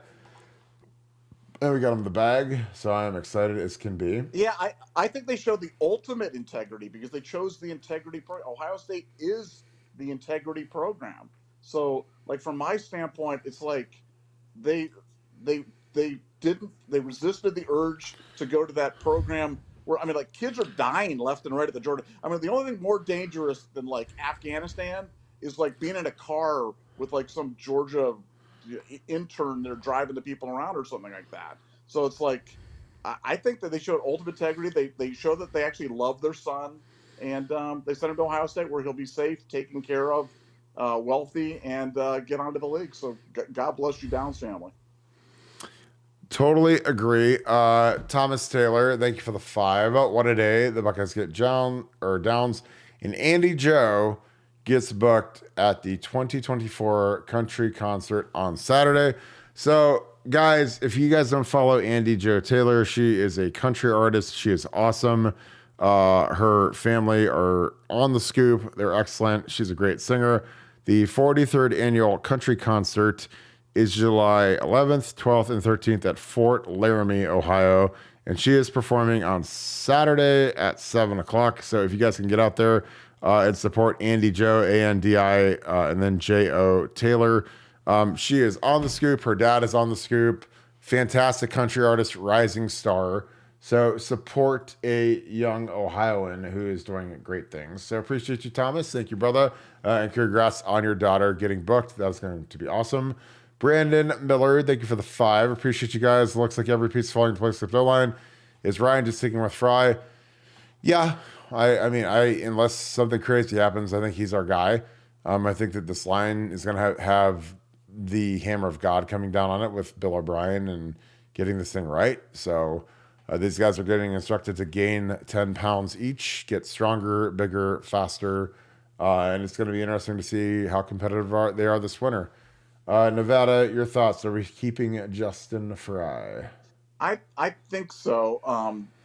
And we got him the bag, so I am excited as can be. Yeah, I think they showed the ultimate integrity because they chose the integrity program. Ohio State is the integrity program. So, like, from my standpoint, it's like they resisted the urge to go to that program where, I mean, like, kids are dying left and right at the Jordan. I mean, the only thing more dangerous than, like, Afghanistan is, like, being in a car with, like, some Georgia intern they're driving the people around or something like that. So it's like, I think that they showed ultimate integrity. They show that they actually love their son, and they sent him to Ohio State where he'll be safe, taken care of, wealthy, and get onto the league. So God bless you, Downs family. Totally agree. Thomas Taylor, thank you for the 5. What a day. The Buckeyes get Downs, and Andy Joe gets booked at the 2024 country concert on Saturday. So, guys, if you guys don't follow Andy Jo Taylor, she is a country artist. She is awesome. Her family are on the Scoop. They're excellent. She's a great singer. The 43rd annual country concert is July 11th, 12th, and 13th at Fort Laramie, Ohio. And she is performing on Saturday at 7 o'clock. So if you guys can get out there and support Andy Jo, A-N-D-I, and then J-O Taylor. She is on the Scoop. Her dad is on the Scoop. Fantastic country artist, rising star. So support a young Ohioan who is doing great things. So appreciate you, Thomas. Thank you, brother. And congrats on your daughter getting booked. That's going to be awesome. Brandon Miller, thank you for the 5. Appreciate you guys. Looks like every piece falling into place with no line. Is Ryan just sticking with Fry? Yeah. I mean, unless something crazy happens, I think he's our guy. I think that this line is going to have the hammer of God coming down on it with Bill O'Brien and getting this thing right. So these guys are getting instructed to gain 10 pounds each, get stronger, bigger, faster. And it's going to be interesting to see how competitive they are this winter. Nevada, your thoughts? Are we keeping Justin Fry? I think so.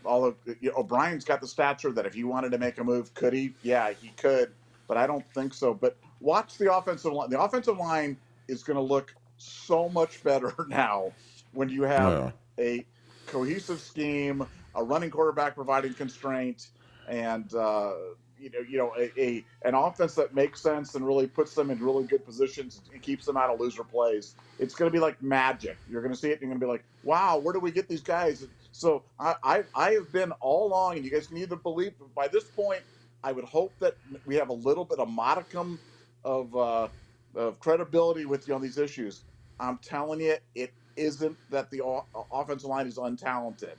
Although O'Brien's got the stature that if he wanted to make a move, could he? Yeah, he could, but I don't think so. But watch the offensive line. The offensive line is going to look so much better now when you have a cohesive scheme, a running quarterback providing constraint, and an offense that makes sense and really puts them in really good positions and keeps them out of loser plays. It's going to be like magic. You're going to see it and you're going to be like, wow, where do we get these guys? So I have been all along, and you guys can either believe by this point, I would hope that we have a little bit of modicum of credibility with these issues. I'm telling you, it isn't that the offensive line is untalented.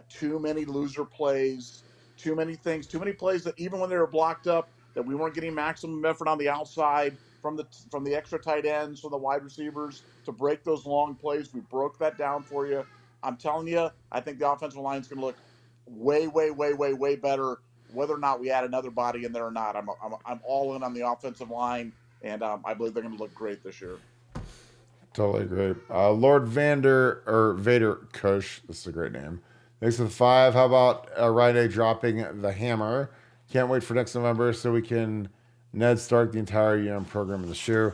Too many loser plays, too many things, too many plays that even when they were blocked up, that we weren't getting maximum effort on the outside from the extra tight ends, from the wide receivers to break those long plays. We broke that down for you. I'm telling you, I think the offensive line is going to look way, way, way, way, way better, whether or not we add another body in there or not. I'm all in on the offensive line, and I believe they're going to look great this year. Totally agree. Lord Vader Kush. This is a great name. Thanks for the 5. How about Ryan dropping the hammer? Can't wait for next November so we can Ned Stark the entire UM program in the shoe.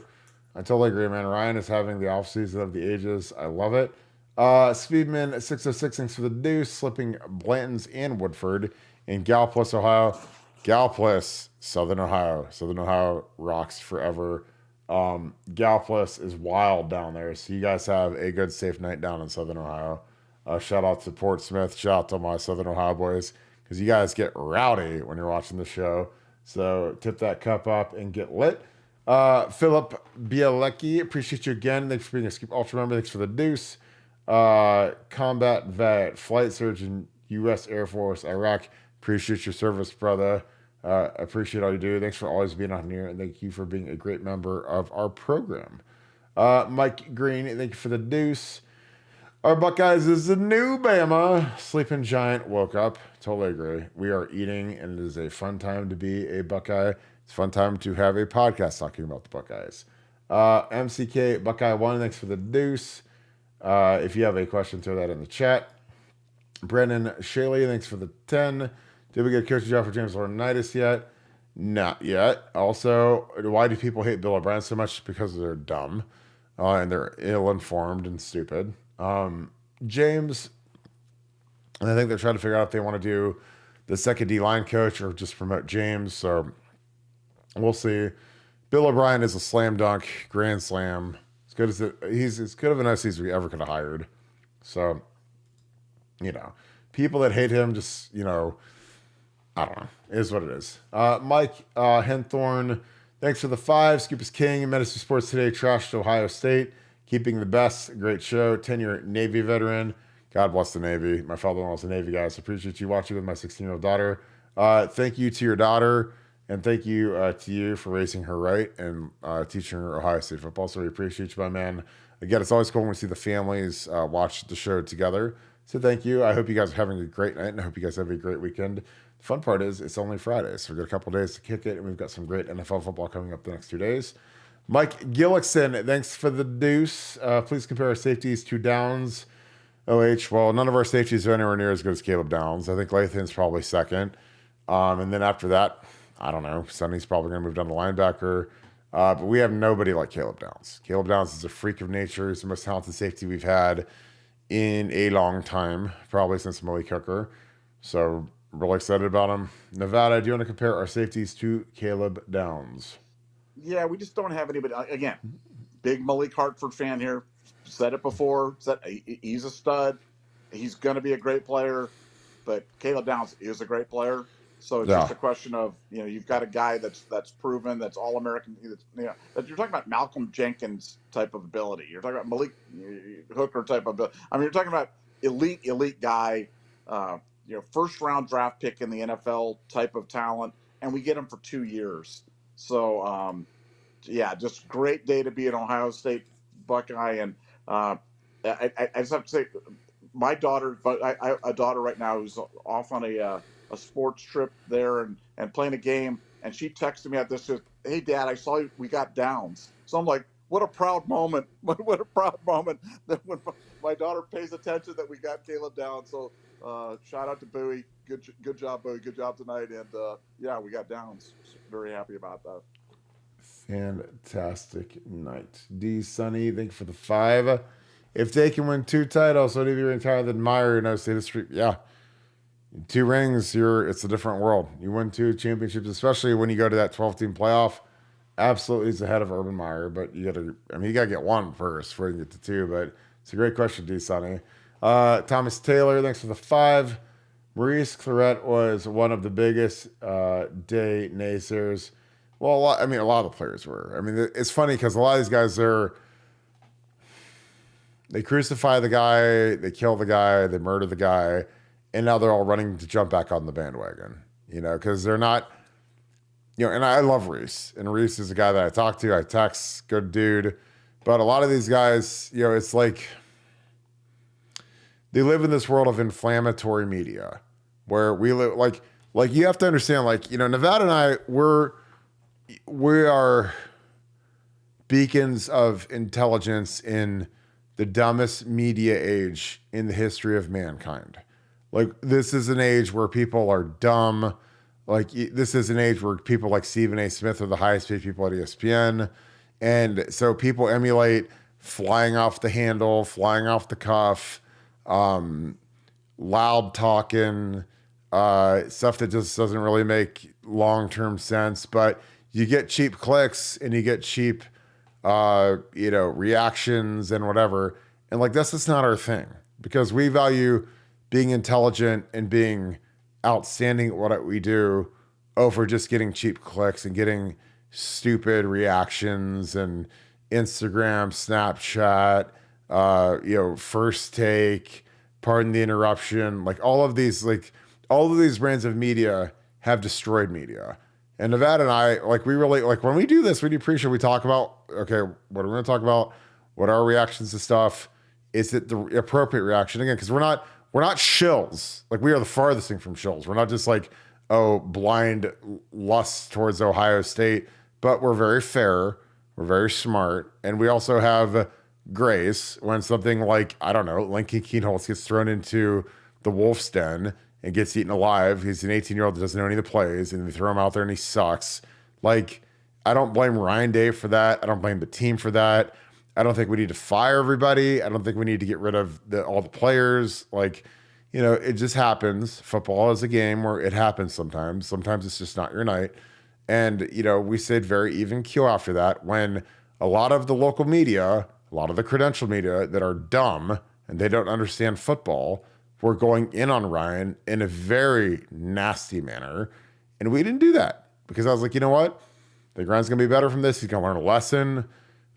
I totally agree, man. Ryan is having the offseason of the ages. I love it. Speedman 606, thanks for the deuce. Slipping Blanton's and Woodford in Gallipolis, Ohio. Gallipolis, Southern Ohio. Southern Ohio rocks forever. Gallipolis is wild down there. So you guys have a good, safe night down in Southern Ohio. Shout out to Portsmouth. Shout out to my Southern Ohio boys, because you guys get rowdy when you're watching the show. So tip that cup up and get lit. Philip Bielecki, appreciate you again. Thanks for being a Scoop Ultra member. Thanks for the deuce. Combat vet, flight surgeon, U.S. Air Force, Iraq. Appreciate your service, brother. Appreciate all you do. Thanks for always being on here, and thank you for being a great member of our program. Mike Green, thank you for the deuce. Our Buckeyes is the new Bama. Sleeping Giant woke up. Totally agree. We are eating, and it is a fun time to be a Buckeye. It's a fun time to have a podcast talking about the Buckeyes. MCK Buckeye 1, thanks for the deuce. If you have a question, throw that in the chat. Brendan Shaley, thanks for the 10. Did we get a coaching job for James Laurinaitis yet? Not yet. Also, why do people hate Bill O'Brien so much? Because they're dumb and they're ill-informed and stupid. James, and I think they're trying to figure out if they want to do the second D-line coach or just promote James. So we'll see. Bill O'Brien is a slam dunk, grand slam. He's as good of an OC as we ever could have hired. So, people that hate him just, I don't know. It is what it is. Mike Henthorn, thanks for the 5. Scoop is king. Medicine Sports Today trashed Ohio State. Keeping the best. Great show. 10-year Navy veteran. God bless the Navy. My father-in-law was a Navy guy, so appreciate you watching with my 16-year-old daughter. Thank you to your daughter, and thank you to you for raising her right and teaching her Ohio State football. So we appreciate you, my man. Again, it's always cool when we see the families watch the show together. So thank you. I hope you guys are having a great night, and I hope you guys have a great weekend. The fun part is it's only Friday, so we've got a couple days to kick it, and we've got some great NFL football coming up the next 2 days. Mike Gillickson, thanks for the deuce. Please compare our safeties to Downs. Well, none of our safeties are anywhere near as good as Caleb Downs. I think Lathan's probably second. And then after that, I don't know. Sonny's probably going to move down to linebacker. But we have nobody like Caleb Downs. Caleb Downs is a freak of nature. He's the most talented safety we've had in a long time, probably since Malik Hooker. So, really excited about him. Nevada, do you want to compare our safeties to Caleb Downs? Yeah, we just don't have anybody. Again, big Malik Hartford fan here. Said it before. He's a stud. He's going to be a great player. but Caleb Downs is a great player. So it's Yeah. just a question of, you've got a guy that's proven, that's all American. That you're talking about Malcolm Jenkins type of ability. You're talking about Malik Hooker type of ability. I mean, you're talking about elite guy, first round draft pick in the NFL type of talent, and we get him for 2 years. So, just great day to be an Ohio State Buckeye. And I just have to say, my daughter, a daughter right now who's off on a sports trip there and playing a game, and she texted me at this, says, "Hey, Dad, I saw we got Downs." So I'm like, what a proud moment! What a proud moment that when my daughter pays attention that we got Caleb Downs. So shout out to Bowie. Good job, Bowie. Good job tonight. And we got Downs. Very happy about that. Fantastic night. D Sunny, thank you for the 5. If they can win 2 titles, what if you're entire than Meyer in State Street? Yeah. 2 rings, it's a different world. You win 2 championships, especially when you go to that 12-team playoff. Absolutely, it's ahead of Urban Meyer, but you gotta get 1 first before you get to 2. But it's a great question, D Sunny. Thomas Taylor, thanks for the 5. Maurice Claret was one of the biggest day naysayers. Well, a lot of the players were. I mean, it's funny because a lot of these guys they crucify the guy, they kill the guy, they murder the guy, and now they're all running to jump back on the bandwagon, because they're not, and I love Reese. And Reese is a guy that I talk to, I text, good dude. But a lot of these guys, it's like they live in this world of inflammatory media where we live, like you have to understand, Nevada and I, we are beacons of intelligence in the dumbest media age in the history of mankind. Like, this is an age where people are dumb. Like, this is an age where people like Stephen A. Smith are the highest paid people at ESPN. And so people emulate flying off the handle, flying off the cuff, loud talking, stuff that just doesn't really make long-term sense. But you get cheap clicks and you get cheap, reactions and whatever. And that's just not our thing, because we value being intelligent and being outstanding at what we do over just getting cheap clicks and getting stupid reactions and Instagram, Snapchat, First Take, pardon the interruption. All of these brands of media have destroyed media. And Nevada and I, we really, when we do this, we do pre-show, we talk about, okay, what are we going to talk about? What are our reactions to stuff? Is it the appropriate reaction? Again, because we're not shills. We are the farthest thing from shills. We're not just blind lust towards Ohio State, but we're very fair. We're very smart. And we also have grace when something Lincoln Keenholz gets thrown into the wolf's den and gets eaten alive. He's an 18-year-old that doesn't know any of the plays, and they throw him out there and he sucks. I don't blame Ryan Day for that. I don't blame the team for that. I don't think we need to fire everybody. I don't think we need to get rid of all the players. It just happens. Football is a game where it happens sometimes. Sometimes it's just not your night. And, we stayed very even keel after that when a lot of the local media, a lot of the credential media that are dumb and they don't understand football were going in on Ryan in a very nasty manner. And we didn't do that because I was like, you know what? I think Ryan's going to be better from this. He's going to learn a lesson.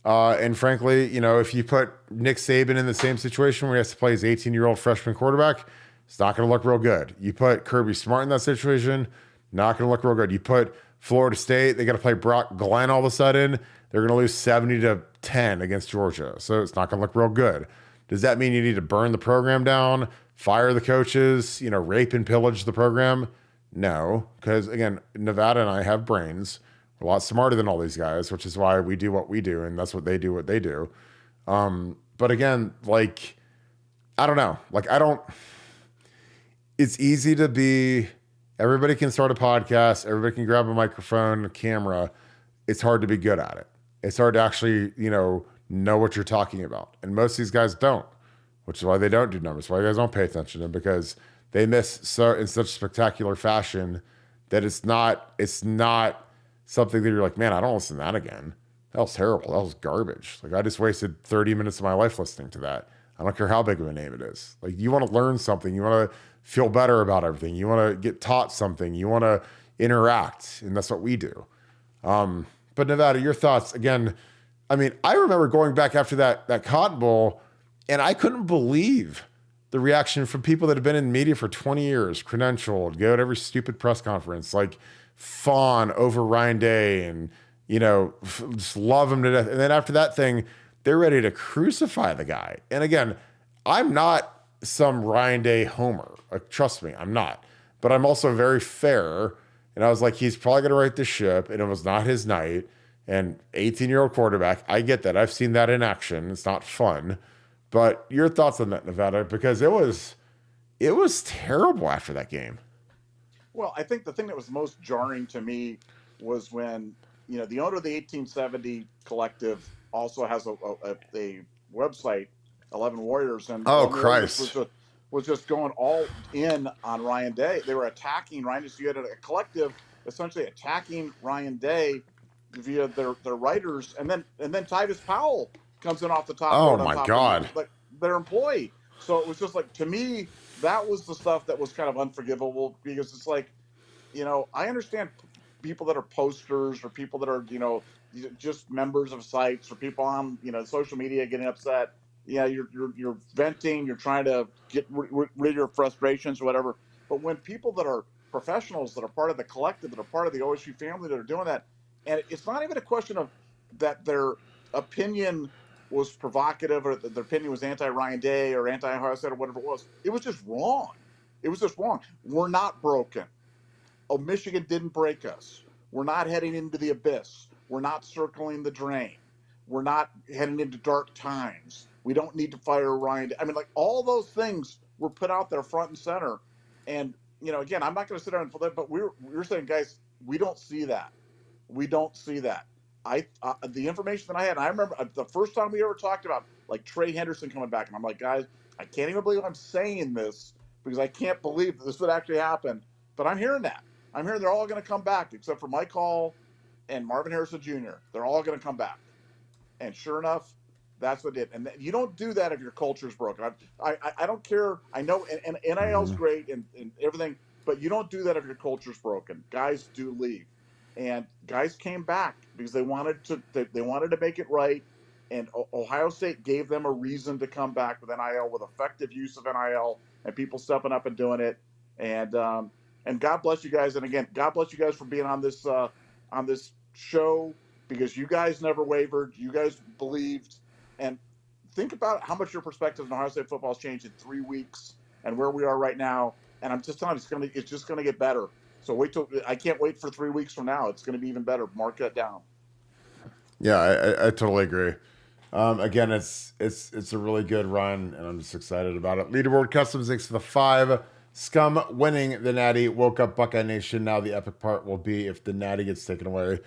And frankly, if you put Nick Saban in the same situation where he has to play his 18-year-old freshman quarterback, it's not going to look real good. You put Kirby Smart in that situation, not going to look real good. You put Florida State, they got to play Brock Glenn all of a sudden. They're going to lose 70-10 against Georgia. So it's not going to look real good. Does that mean you need to burn the program down, fire the coaches, rape and pillage the program? No, because again, Nevada and I have brains. We're a lot smarter than all these guys, which is why we do what we do, and that's what they do. But again, I don't know. It's easy to be, everybody can start a podcast, everybody can grab a microphone, a camera. It's hard to be good at it. It's hard to actually, know what you're talking about. And most of these guys don't, which is why they don't do numbers, why you guys don't pay attention to them, because they miss in such spectacular fashion that it's not something that you're like, man, I don't listen to that again. That was terrible. That was garbage. I just wasted 30 minutes of my life listening to that. I don't care how big of a name it is. Like, you want to learn something. You want to feel better about everything. You want to get taught something. You want to interact. And that's what we do. But Nevada, your thoughts again. I mean, I remember going back after that Cotton Bowl, and I couldn't believe the reaction from people that have been in media for 20 years, credentialed, go to every stupid press conference, like fawn over Ryan Day and, just love him to death. And then after that thing, they're ready to crucify the guy. And again, I'm not some Ryan Day homer. Trust me, I'm not. But I'm also very fair. And I was like, he's probably going to right the ship, and it was not his night. And 18-year-old quarterback, I get that. I've seen that in action. It's not fun. But your thoughts on that, Nevada? Because it was terrible after that game. Well, I think the thing that was most jarring to me was when, the owner of the 1870 Collective also has a website, 11 Warriors, and oh, 11 Christ. Warriors was just going all in on Ryan Day. They were attacking Ryan Day. So you had a collective essentially attacking Ryan Day via their writers, and then Tyvis Powell comes in off the top. Oh my God! Like their employee. So it was just like, to me, that was the stuff that was kind of unforgivable, because it's like, I understand people that are posters or people that are just members of sites or people on social media getting upset. Yeah, you're venting, you're trying to get rid of your frustrations or whatever. But when people that are professionals, that are part of the collective, that are part of the OSU family, that are doing that, and it's not even a question of that their opinion was provocative or their opinion was anti-Ryan Day or anti-Ohio State or whatever it was. It was just wrong. It was just wrong. We're not broken. Oh, Michigan didn't break us. We're not heading into the abyss. We're not circling the drain. We're not heading into dark times. We don't need to fire Ryan Day. I mean, like, all those things were put out there front and center. And, again, I'm not going to sit there and, but we're saying, guys, we don't see that. We don't see that. The information that I had, and I remember the first time we ever talked about like Trey Henderson coming back, and I'm like, guys, I can't even believe I'm saying this, because I can't believe that this would actually happen. But I'm hearing that. I'm hearing they're all going to come back, except for Mike Hall and Marvin Harrison Jr. They're all going to come back. And sure enough, that's what did. And you don't do that if your culture's broken. I don't care. I know, and NIL's great and everything, but you don't do that if your culture's broken. Guys do leave. And guys came back because they wanted to make it right, and Ohio State gave them a reason to come back with NIL, with effective use of NIL and people stepping up and doing it. And God bless you guys. And again, God bless you guys for being on this show, because you guys never wavered. You guys believed. And think about how much your perspective on Ohio State football has changed in 3 weeks and where we are right now. And I'm just telling you, it's just going to get better. So I can't wait for 3 weeks from now. It's going to be even better. Mark that down. Yeah, I totally agree. Again, it's a really good run, and I'm just excited about it. Leaderboard Customs, thanks for the 5. Scum winning the Natty. Woke up Buckeye Nation. Now the epic part will be if the Natty gets taken away.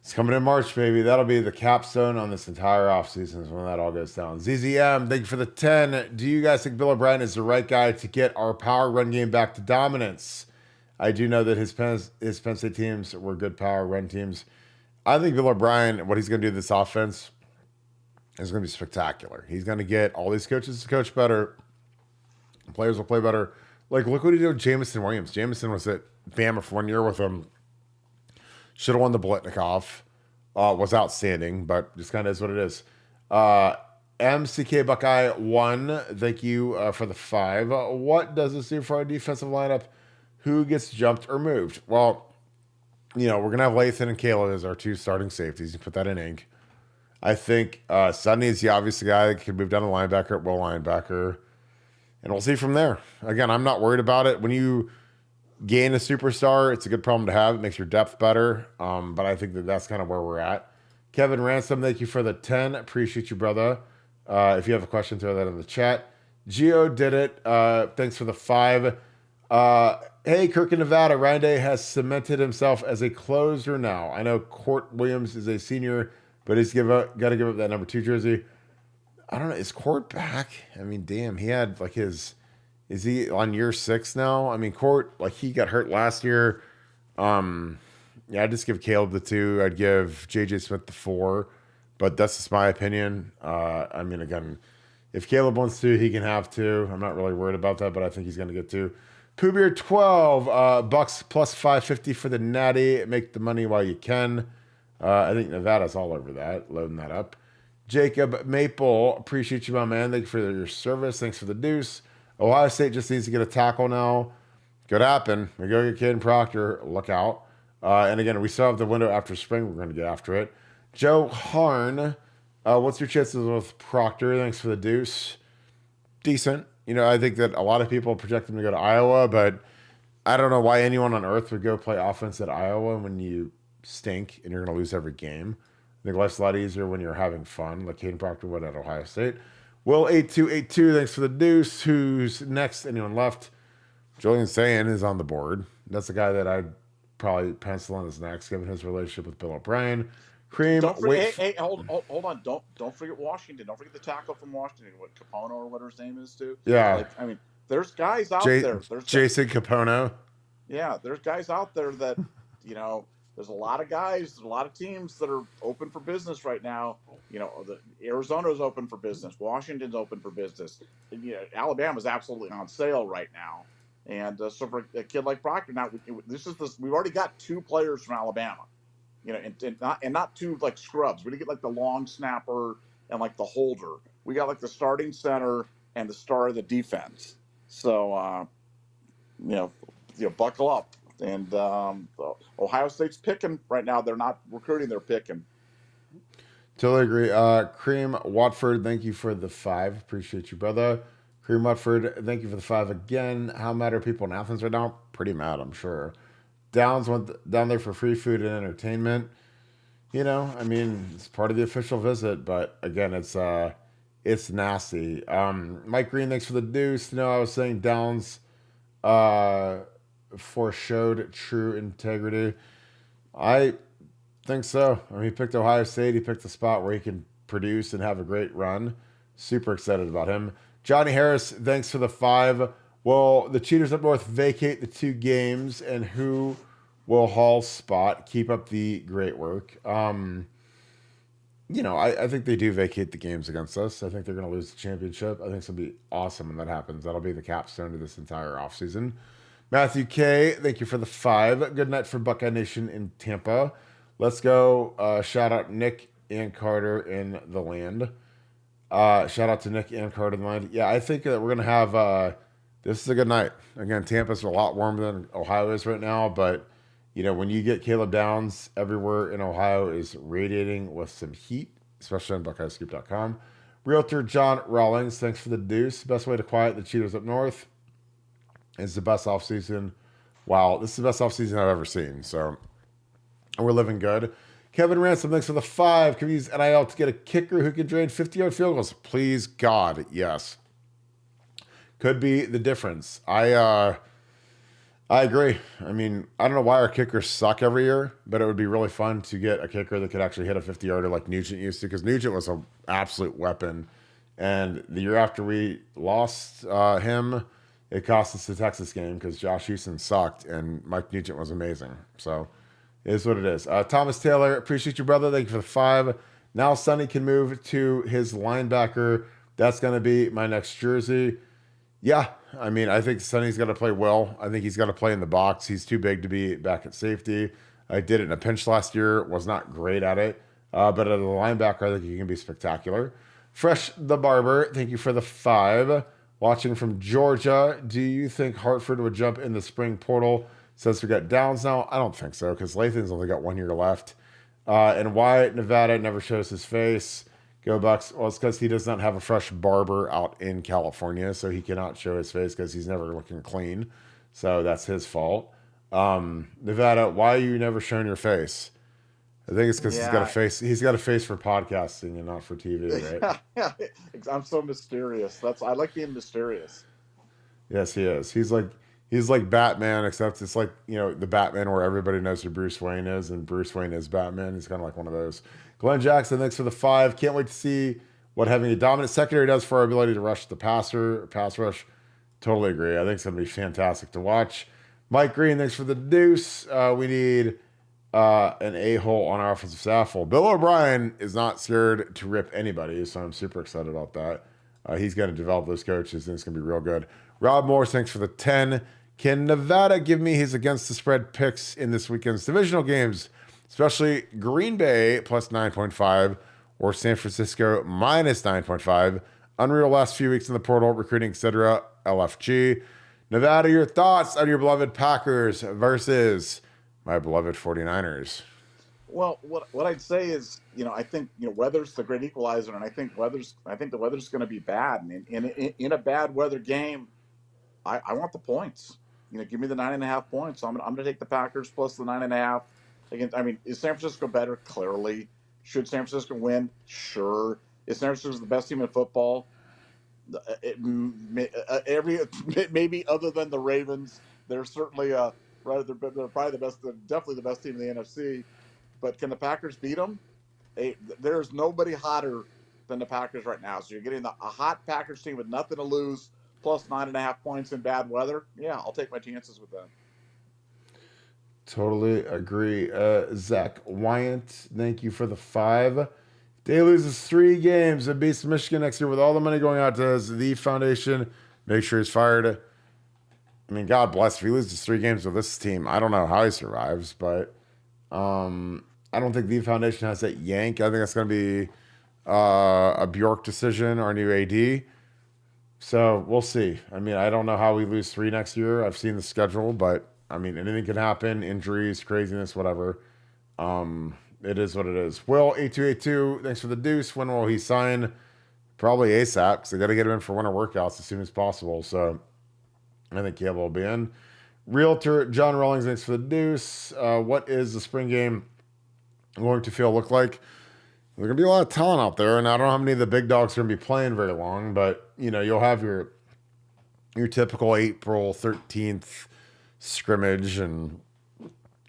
It's coming in March, baby. That'll be the capstone on this entire offseason when that all goes down. ZZM, thank you for the 10. Do you guys think Bill O'Brien is the right guy to get our power run game back to dominance? I do know that his Penn State teams were good power run teams. I think Bill O'Brien, what he's going to do to this offense is going to be spectacular. He's going to get all these coaches to coach better. Players will play better. Like, look what he did with Jamison Williams. Jamison was at Bama for 1 year with him. Should have won the Biletnikoff. Was outstanding, but just kind of is what it is. MCK Buckeye 1, thank you for the 5. What does this do for our defensive lineup? Who gets jumped or moved? Well, we're going to have Lathan and Caleb as our 2 starting safeties. You put that in ink. I think Sudney is the obvious guy that can move down the linebacker at will linebacker. And we'll see from there. Again, I'm not worried about it. When you gain a superstar, it's a good problem to have. It makes your depth better. But I think that's kind of where we're at. Kevin Ransom, thank you for the 10. Appreciate you, brother. If you have a question, throw that in the chat. Gio did it. Thanks for the 5. Hey, Kirk in Nevada. Ryan Day has cemented himself as a closer now. I know Court Williams is a senior, but he's got to give up that number 2 jersey. I don't know. Is Court back? I mean, damn, he had like is he on year 6 now? I mean, Court, like, he got hurt last year. Yeah, I'd just give Caleb the 2. I'd give JJ Smith the 4, but that's just my opinion. I mean, again, If Caleb wants to, he can have 2. I'm not really worried about that, but I think he's going to get 2. Pooh Beer 12, Bucks plus 550 for the natty. Make the money while you can. I think Nevada's all over that, loading that up. Jacob Maple, appreciate you, my man. Thank you for your service. Thanks for the deuce. Ohio State just needs to get a tackle now. Could happen. We go get Caden Proctor. Look out. And again, we still have the window after spring. We're going to get after it. Joe Harn, what's your chances with Proctor? Thanks for the deuce. Decent. I think that a lot of people project him to go to Iowa, but I don't know why anyone on earth would go play offense at Iowa when you stink and you're going to lose every game. I think life's a lot easier when you're having fun, like Caden Proctor would at Ohio State. Will8282, thanks for the deuce. Who's next? Anyone left? Julian Sayin is on the board. That's the guy that I'd probably pencil in as next, given his relationship with Bill O'Brien. Cream. Don't forget, hold on. Don't forget Washington. Don't forget the tackle from Washington. What, Capono or what his name is too. Yeah. There's guys out there. There's Jason Capono. Yeah, there's guys out there that there's a lot of guys, there's a lot of teams that are open for business right now. Arizona's open for business. Washington's open for business. Alabama's absolutely on sale right now. And so for a kid like Proctor, now we've already got 2 players from Alabama, and not 2 like scrubs. We didn't get like the long snapper and like the holder. We got like the starting center and the star of the defense. So buckle up. And Ohio State's picking right now. They're not recruiting; they're picking. Totally agree. Cream Watford, thank you for the 5. Appreciate you, brother. Cream Watford, thank you for the 5 again. How mad are people in Athens right now? Pretty mad, I'm sure. Downs went down there for free food and entertainment. It's part of the official visit, but again, it's nasty. Mike Green, thanks for the deuce. I was saying Downs foreshowed true integrity. I think so. He picked Ohio State. He picked a spot where he can produce and have a great run. Super excited about him. Johnny Harris, thanks for the 5. Will the Cheaters up north vacate the 2 games, and who will Hall's spot? Keep up the great work. I think they do vacate the games against us. I think they're going to lose the championship. I think it's going to be awesome when that happens. That'll be the capstone to this entire offseason. Matthew K, thank you for the 5. Good night for Buckeye Nation in Tampa. Let's go. Shout out Nick and Carter in the land. Shout out to Nick and Carter in the land. Yeah, I think that we're going to have this is a good night. Again, Tampa's a lot warmer than Ohio is right now, but when you get Caleb Downs, everywhere in Ohio is radiating with some heat, especially on BuckeyeScoop.com. Realtor John Rawlings, thanks for the deuce. Best way to quiet the Cheaters up north. It's the best offseason. Wow, this is the best offseason I've ever seen. So we're living good. Kevin Ransom, thanks for the 5. Can we use NIL to get a kicker who can drain 50-yard field goals? Please, God, yes. Could be the difference. I agree. I don't know why our kickers suck every year, but it would be really fun to get a kicker that could actually hit a 50-yarder like Nugent used to, because Nugent was an absolute weapon. And the year after we lost him, it cost us the Texas game because Josh Houston sucked and Mike Nugent was amazing. So it is what it is. Thomas Taylor, appreciate you, brother. Thank you for the 5. Now Sonny can move to his linebacker. That's going to be my next jersey. Yeah, I think Sonny's got to play well. I think he's got to play in the box. He's too big to be back at safety. I did it in a pinch last year. Was not great at it. But as a linebacker, I think he can be spectacular. Fresh the Barber, thank you for the 5. Watching from Georgia, do you think Hartford would jump in the spring portal since we got Downs now? I don't think so, because Lathan's only got 1 year left. And why Nevada never shows his face? Go Bucks. Well, it's because he does not have a fresh barber out in California, so he cannot show his face because he's never looking clean. So that's his fault. Nevada, why are you never showing your face? I think it's because he's got a face. He's got a face for podcasting and not for TV, right? Yeah, I'm so mysterious. I like being mysterious. Yes, he is. He's like Batman, except it's like the Batman where everybody knows who Bruce Wayne is, and Bruce Wayne is Batman. He's kind of like one of those. Glenn Jackson, thanks for the 5. Can't wait to see what having a dominant secondary does for our ability to rush the pass rush. Totally agree. I think it's going to be fantastic to watch. Mike Green, thanks for the deuce. We need an a-hole on our offensive staff. Well, Bill O'Brien is not scared to rip anybody, so I'm super excited about that. He's going to develop those coaches, and it's going to be real good. Rob Morris, thanks for the 10. Can Nevada give me his against the spread picks in this weekend's divisional games, especially Green Bay plus 9.5 or San Francisco minus 9.5? Unreal last few weeks in the portal, recruiting, etc. LFG. Nevada, your thoughts on your beloved Packers versus my beloved 49ers? Well, what I'd say is, I think weather's the great equalizer, and I think the weather's going to be bad, and in a bad weather game, I want the points. Give me the 9.5 points. I'm going to take the Packers plus the 9.5. Again, is San Francisco better? Clearly. Should San Francisco win? Sure. Is San Francisco the best team in football? Maybe other than the Ravens, they're certainly they're probably the best, definitely the best team in the NFC. But can the Packers beat them? There's nobody hotter than the Packers right now. So you're getting a hot Packers team with nothing to lose, plus 9.5 points in bad weather. Yeah, I'll take my chances with that. Totally agree. Zach Wyant, thank you for the 5. Day loses 3 games and beats Michigan next year with all the money going out to the foundation. Make sure he's fired. God bless. If he loses 3 games with this team, I don't know how he survives, but I don't think the foundation has that yank. I think that's going to be a Bjork decision, our new AD. So we'll see. I don't know how we lose 3 next year. I've seen the schedule, but anything can happen. Injuries, craziness, whatever. It is what it is. Will 8282, thanks for the deuce. When will he sign? Probably ASAP, because they got to get him in for winter workouts as soon as possible. So I think Caleb will be in. Realtor John Rawlings, thanks for the deuce. What is the spring game going to look like? There's going to be a lot of talent out there, and I don't know how many of the big dogs are going to be playing very long, but you'll have your typical April 13th scrimmage, and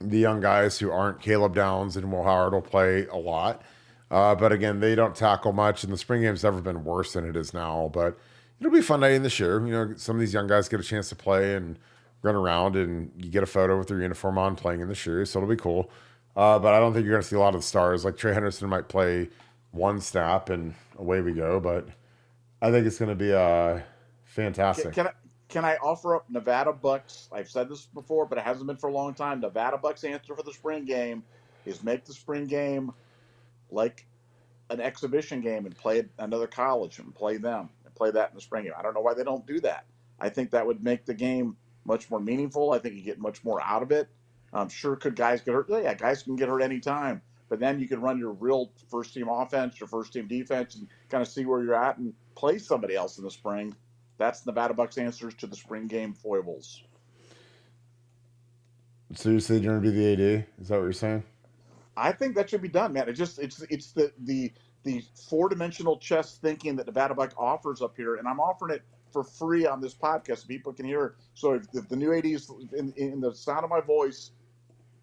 the young guys who aren't Caleb Downs and Will Howard will play a lot. But again, they don't tackle much, and the spring game's never been worse than it is now. But it'll be a fun night in this year. Some of these young guys get a chance to play and run around, and you get a photo with their uniform on playing in the shoes, so it'll be cool. But I don't think you're going to see a lot of the stars. Like Trey Henderson might play one snap, and away we go. But I think it's going to be fantastic. Can I offer up Nevada Bucks? I've said this before, but it hasn't been for a long time. Nevada Bucks' answer for the spring game is make the spring game like an exhibition game and play another college and play them and play that in the spring game. I don't know why they don't do that. I think that would make the game much more meaningful. I think you get much more out of it. Sure, could guys get hurt? Yeah, guys can get hurt anytime. But then you can run your real first-team offense, your first-team defense, and kind of see where you're at and play somebody else in the spring. That's Nevada Bucks' answers to the spring game foibles. So you said you're going to be the AD? Is that what you're saying? I think that should be done, man. It's the 4-dimensional chess thinking that Nevada Buck offers up here, and I'm offering it for free on this podcast so people can hear it. So if the new AD is in the sound of my voice,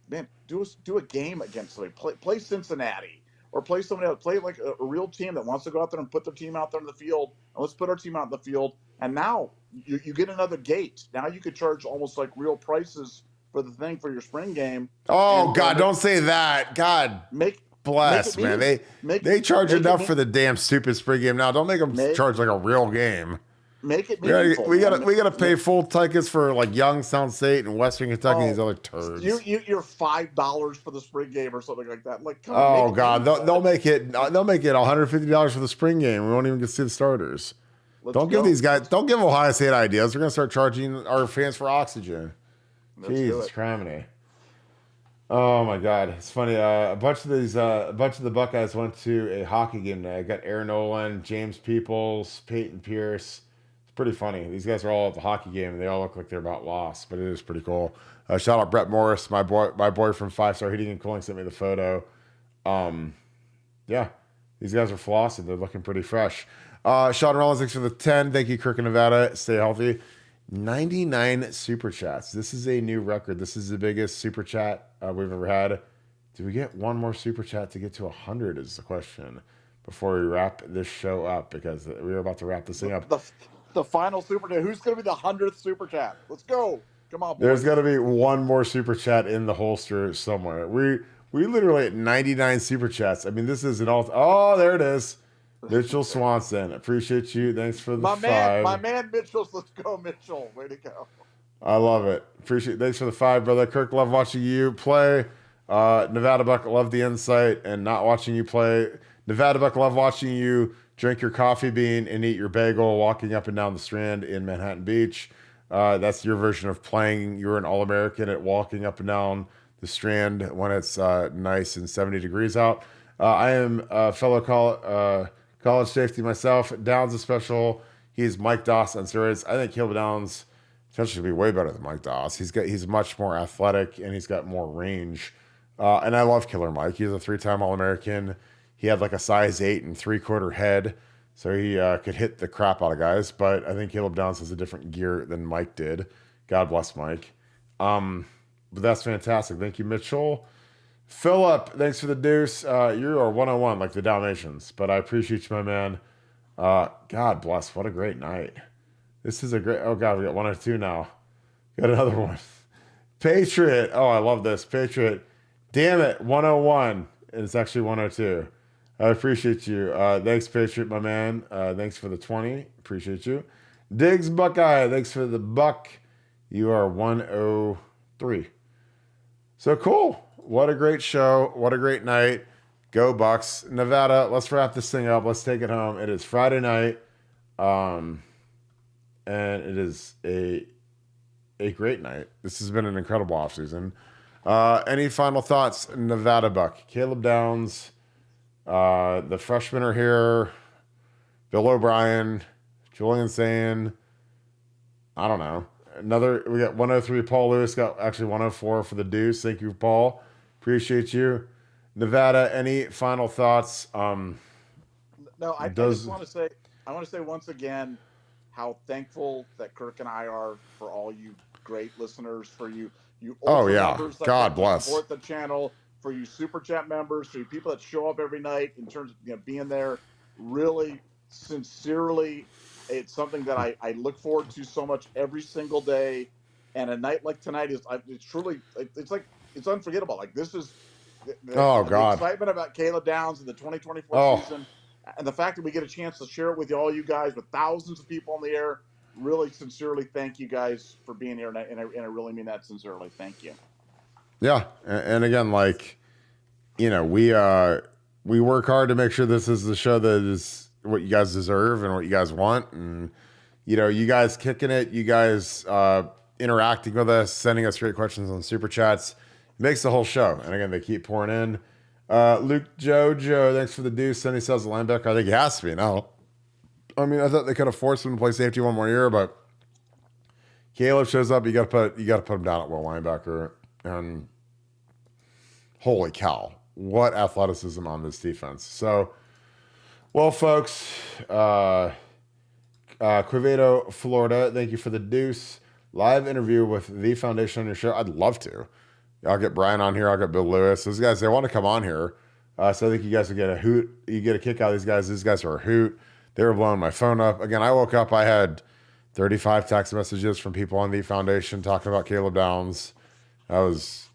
man, do a game against somebody. Play Cincinnati. Or play somebody else. Play like a real team that wants to go out there and put their team out there in the field. And let's put our team out in the field. And now you get another gate. Now you could charge almost like real prices for the thing for your spring game. Oh, God, don't say that. God bless, man. They charge enough for the damn stupid spring game now. Don't make them charge like a real game. Make it meaningful. We gotta pay full tickets for like Young, Sound State, and Western Kentucky. And these other turds. You're $5 for the spring game or something like that. Like, God, they'll make it $150 for the spring game. We won't even get to see the starters. Don't give Ohio State ideas. We're gonna start charging our fans for oxygen. Jesus criminy. Oh my God, it's funny. A bunch of the Buckeyes went to a hockey game today. I got Aaron Nolan, James Peoples, Peyton Pierce. Pretty funny. These guys are all at the hockey game, and they all look like they're about lost, but it is pretty cool. Shout out Brett Morris, my boy from 5 Star Heating and Cooling, sent me the photo. Yeah, these guys are flossing. They're looking pretty fresh. Sean Rollins, thanks for the 10. Thank you, Kirk and Nevada. Stay healthy. 99 super chats. This is a new record. This is the biggest super chat we've ever had. Do we get one more super chat to get to 100 is the question before we wrap this show up, because we're about to wrap this thing up. The final super chat. Who's going to be the 100th super chat? Let's go. Come on, boys. There's got to be one more super chat in the holster somewhere. We literally at 99 super chats. This is an all. Oh, there it is. Mitchell Swanson, appreciate you. Thanks for the my 5. My man Mitchell's. Let's go, Mitchell. Way to go. I love it. Appreciate. Thanks for the 5, brother. Kirk, love watching you play. Nevada Buck, love the insight and not watching you play. Nevada Buck, love watching you drink your coffee bean and eat your bagel walking up and down the Strand in Manhattan Beach. That's your version of playing. You're an All-American at walking up and down the Strand when it's nice and 70 degrees out. I am a fellow college safety myself. Downs is special. He's Mike Doss on steroids. I think Caleb Downs potentially be way better than Mike Doss. He's much more athletic and he's got more range. And I love Killer Mike. He's a 3-time All-American. He had like a size 8 and 3/4 head, so he could hit the crap out of guys. But I think Caleb Downs has a different gear than Mike did. God bless Mike. But that's fantastic. Thank you, Mitchell. Philip, thanks for the deuce. You are 101 like the Dalmatians, but I appreciate you, my man. God bless. What a great night. This is a great. Oh, God, we got 102 now. Got another one. Patriot. Oh, I love this. Patriot. Damn it. 101. And it's actually 102. I appreciate you. Thanks, Patriot, my man. Thanks for the 20. Appreciate you. Diggs Buckeye. Thanks for the buck. You are 103. So cool. What a great show. What a great night. Go Bucks. Nevada, let's wrap this thing up. Let's take it home. It is Friday night. And it is a great night. This has been an incredible offseason. Any final thoughts, Nevada Buck? Caleb Downs, the freshmen are here. Bill O'Brien, Julian Sane. I don't know. We got 103. Paul Lewis got actually 104 for the deuce. Thank you, Paul. Appreciate you. Nevada, any final thoughts? No, I just want to say, once again how thankful that Kirk and I are for all you great listeners, for you members God bless. Support the channel, for you super chat members, for you people that show up every night in terms of being there. Really, sincerely, it's something that I look forward to so much every single day. And a night like tonight it's truly it's unforgettable. Like this is the excitement about Caleb Downs and the 2024 season. And the fact that we get a chance to share it with all you guys, with thousands of people on the air, really sincerely thank you guys for being here. And I really mean that sincerely. Thank you. Yeah. And again, we work hard to make sure this is the show that is what you guys deserve and what you guys want. And, you guys kicking it, you guys interacting with us, sending us great questions on Super Chats, makes the whole show. And again, they keep pouring in. Luke Jojo, thanks for the deuce. Sonny says the linebacker. I think he has to be now. I mean, I thought they could have forced him to play safety one more year, but Caleb shows up. You got to put him down at will linebacker. And holy cow, what athleticism on this defense! So, well, folks, Quevedo, Florida, thank you for the deuce. Live interview with the Foundation on your show. I'd love to. I'll get Brian on here. I'll get Bill Lewis. Those guys, they want to come on here. So I think you guys will get a hoot. You get a kick out of these guys. These guys are a hoot. They were blowing my phone up. Again, I woke up. I had 35 text messages from people on the Foundation talking about Caleb Downs. I was,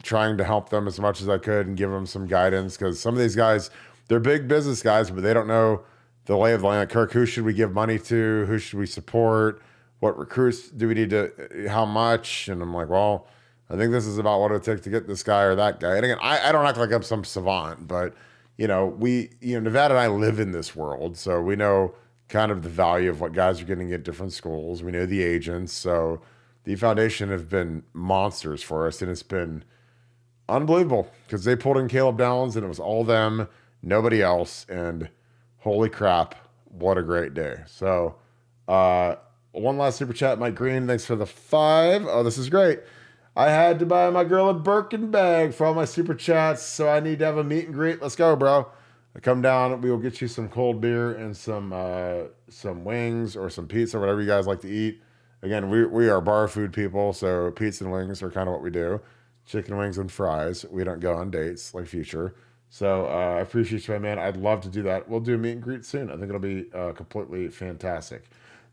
trying to help them as much as I could and give them some guidance because some of these guys, they're big business guys, but they don't know the lay of the land. Kirk, who should we give money to? Who should we support? What recruits do we need to, how much? And I'm like, well, I think this is about what it takes to get this guy or that guy. And again, I don't act like I'm some savant, but Nevada and I live in this world, so we know kind of the value of what guys are getting at different schools. We know the agents, so the Foundation have been monsters for us, and it's been unbelievable because they pulled in Caleb Downs, and it was all them, nobody else, and holy crap, what a great day. So, one last super chat, Mike Green, thanks for the 5. Oh, this is great. I had to buy my girl a Birkin bag for all my super chats, so I need to have a meet and greet. Let's go, bro. Come down. We will get you some cold beer and some wings or some pizza, whatever you guys like to eat. Again, we are bar food people, so pizza and wings are kind of what we do. Chicken wings and fries. We don't go on dates like Future. So I appreciate you, my man. I'd love to do that. We'll do a meet and greet soon. I think it'll be completely fantastic.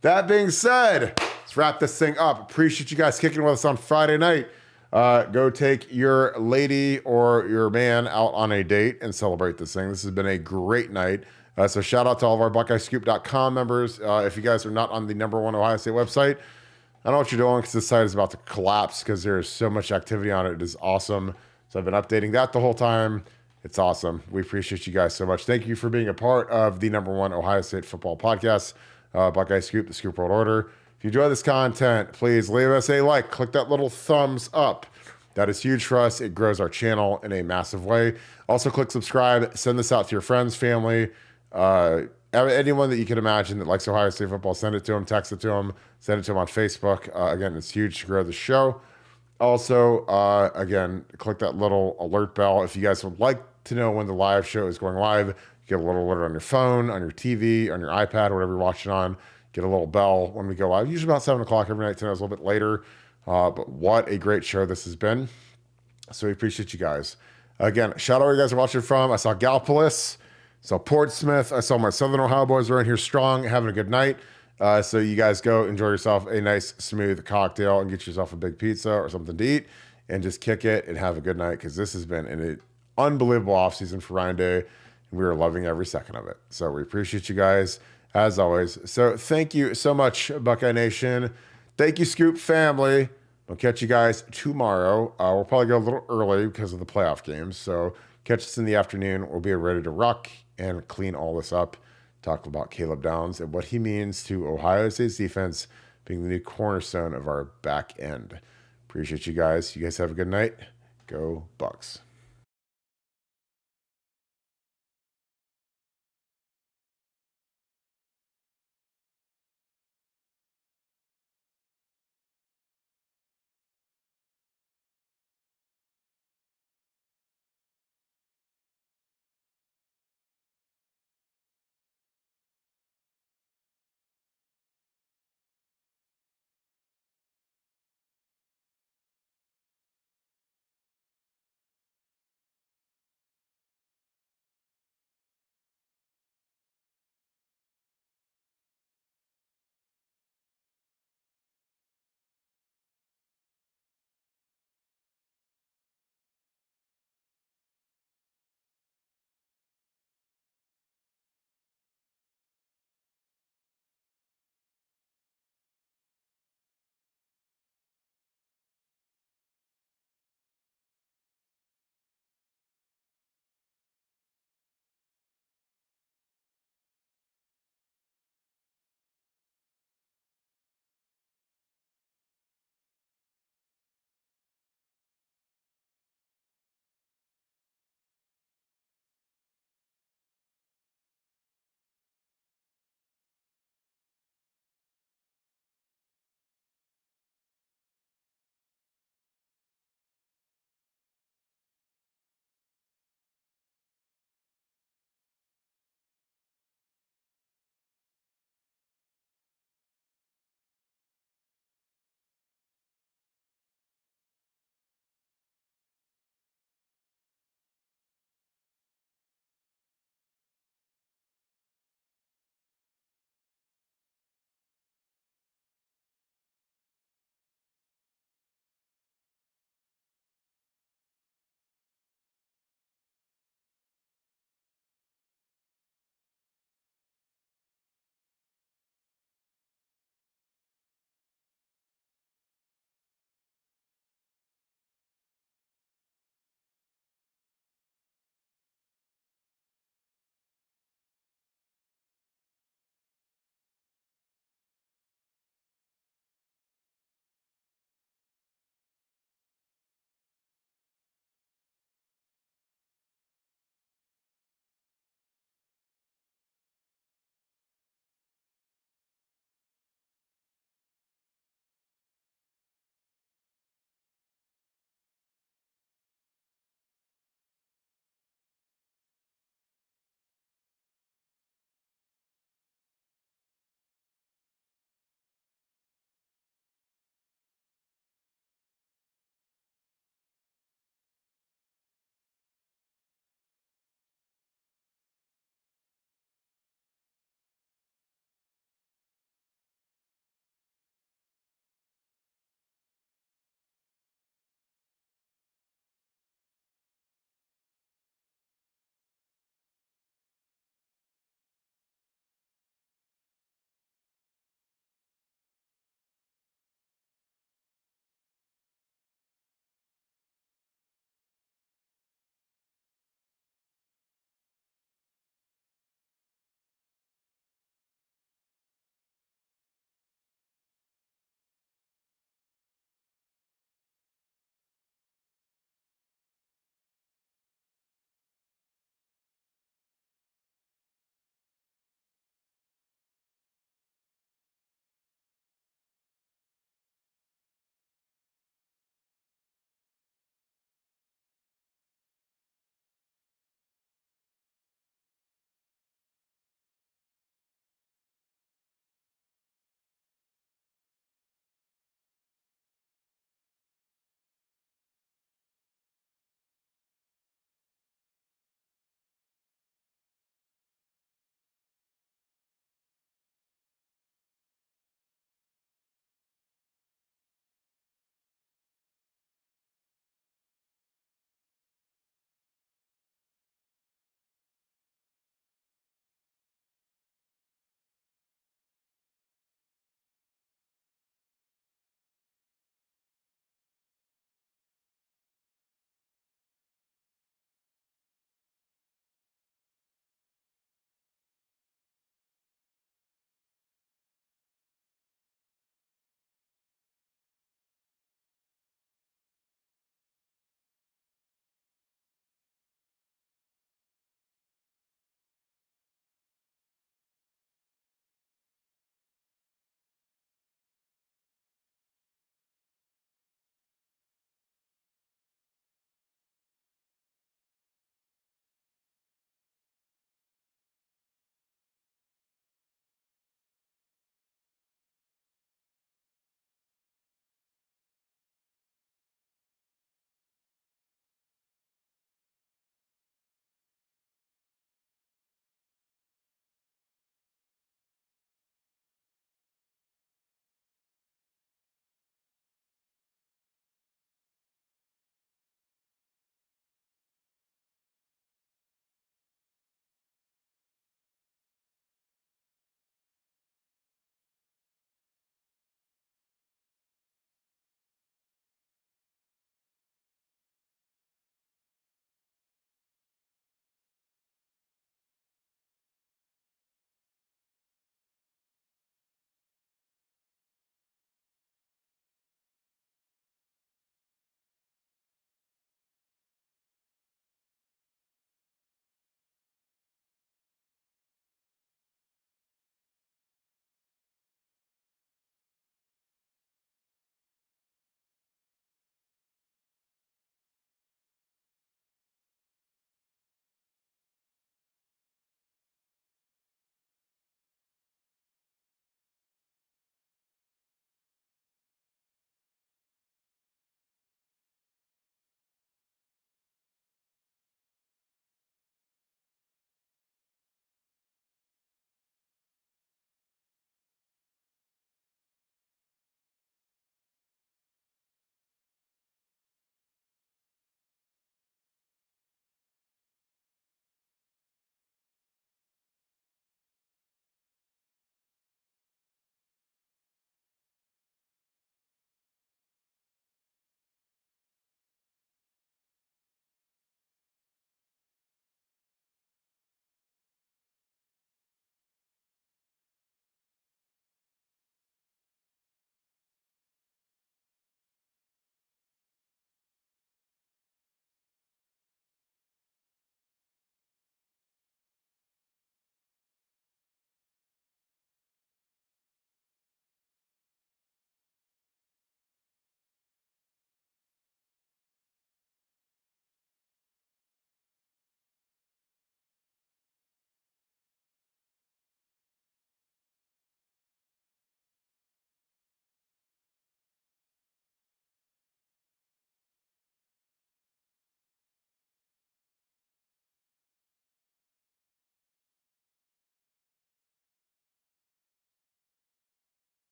That being said, let's wrap this thing up. Appreciate you guys kicking with us on Friday night. Go take your lady or your man out on a date and celebrate this thing. This has been a great night. So shout out to all of our BuckeyeScoop.com members. If you guys are not on the #1 Ohio State website, I don't know what you're doing because this site is about to collapse because there's so much activity on it. It is awesome. So I've been updating that the whole time. It's awesome. We appreciate you guys so much. Thank you for being a part of the #1 Ohio State football podcast, Buckeye Scoop, the Scoop World Order. If you enjoy this content, please leave us a like. Click that little thumbs up. That is huge for us. It grows our channel in a massive way. Also, click subscribe. Send this out to your friends, family, anyone that you can imagine that likes Ohio State football. Send it to them, text it to them, send it to them on Facebook. Again, it's huge to grow the show. Also, again, click that little alert bell. If you guys would like to know when the live show is going live, you get a little alert on your phone, on your TV, on your iPad, whatever you're watching on. Get a little bell when we go live. Usually about 7 o'clock every night. Tonight was a little bit later. But what a great show this has been. So we appreciate you guys. Again, shout out where you guys are watching from. I saw Gallipolis, saw Portsmouth. I saw my Southern Ohio boys around here strong, having a good night. So you guys go enjoy yourself a nice, smooth cocktail and get yourself a big pizza or something to eat and just kick it and have a good night because this has been an unbelievable offseason for Ryan Day. And we are loving every second of it. So we appreciate you guys as always. So thank you so much, Buckeye Nation. Thank you, Scoop family. We'll catch you guys tomorrow. We'll probably go a little early because of the playoff games. So catch us in the afternoon. We'll be ready to rock and clean all this up. Talk about Caleb Downs and what he means to Ohio State's defense being the new cornerstone of our back end. Appreciate you guys. You guys have a good night. Go Bucks.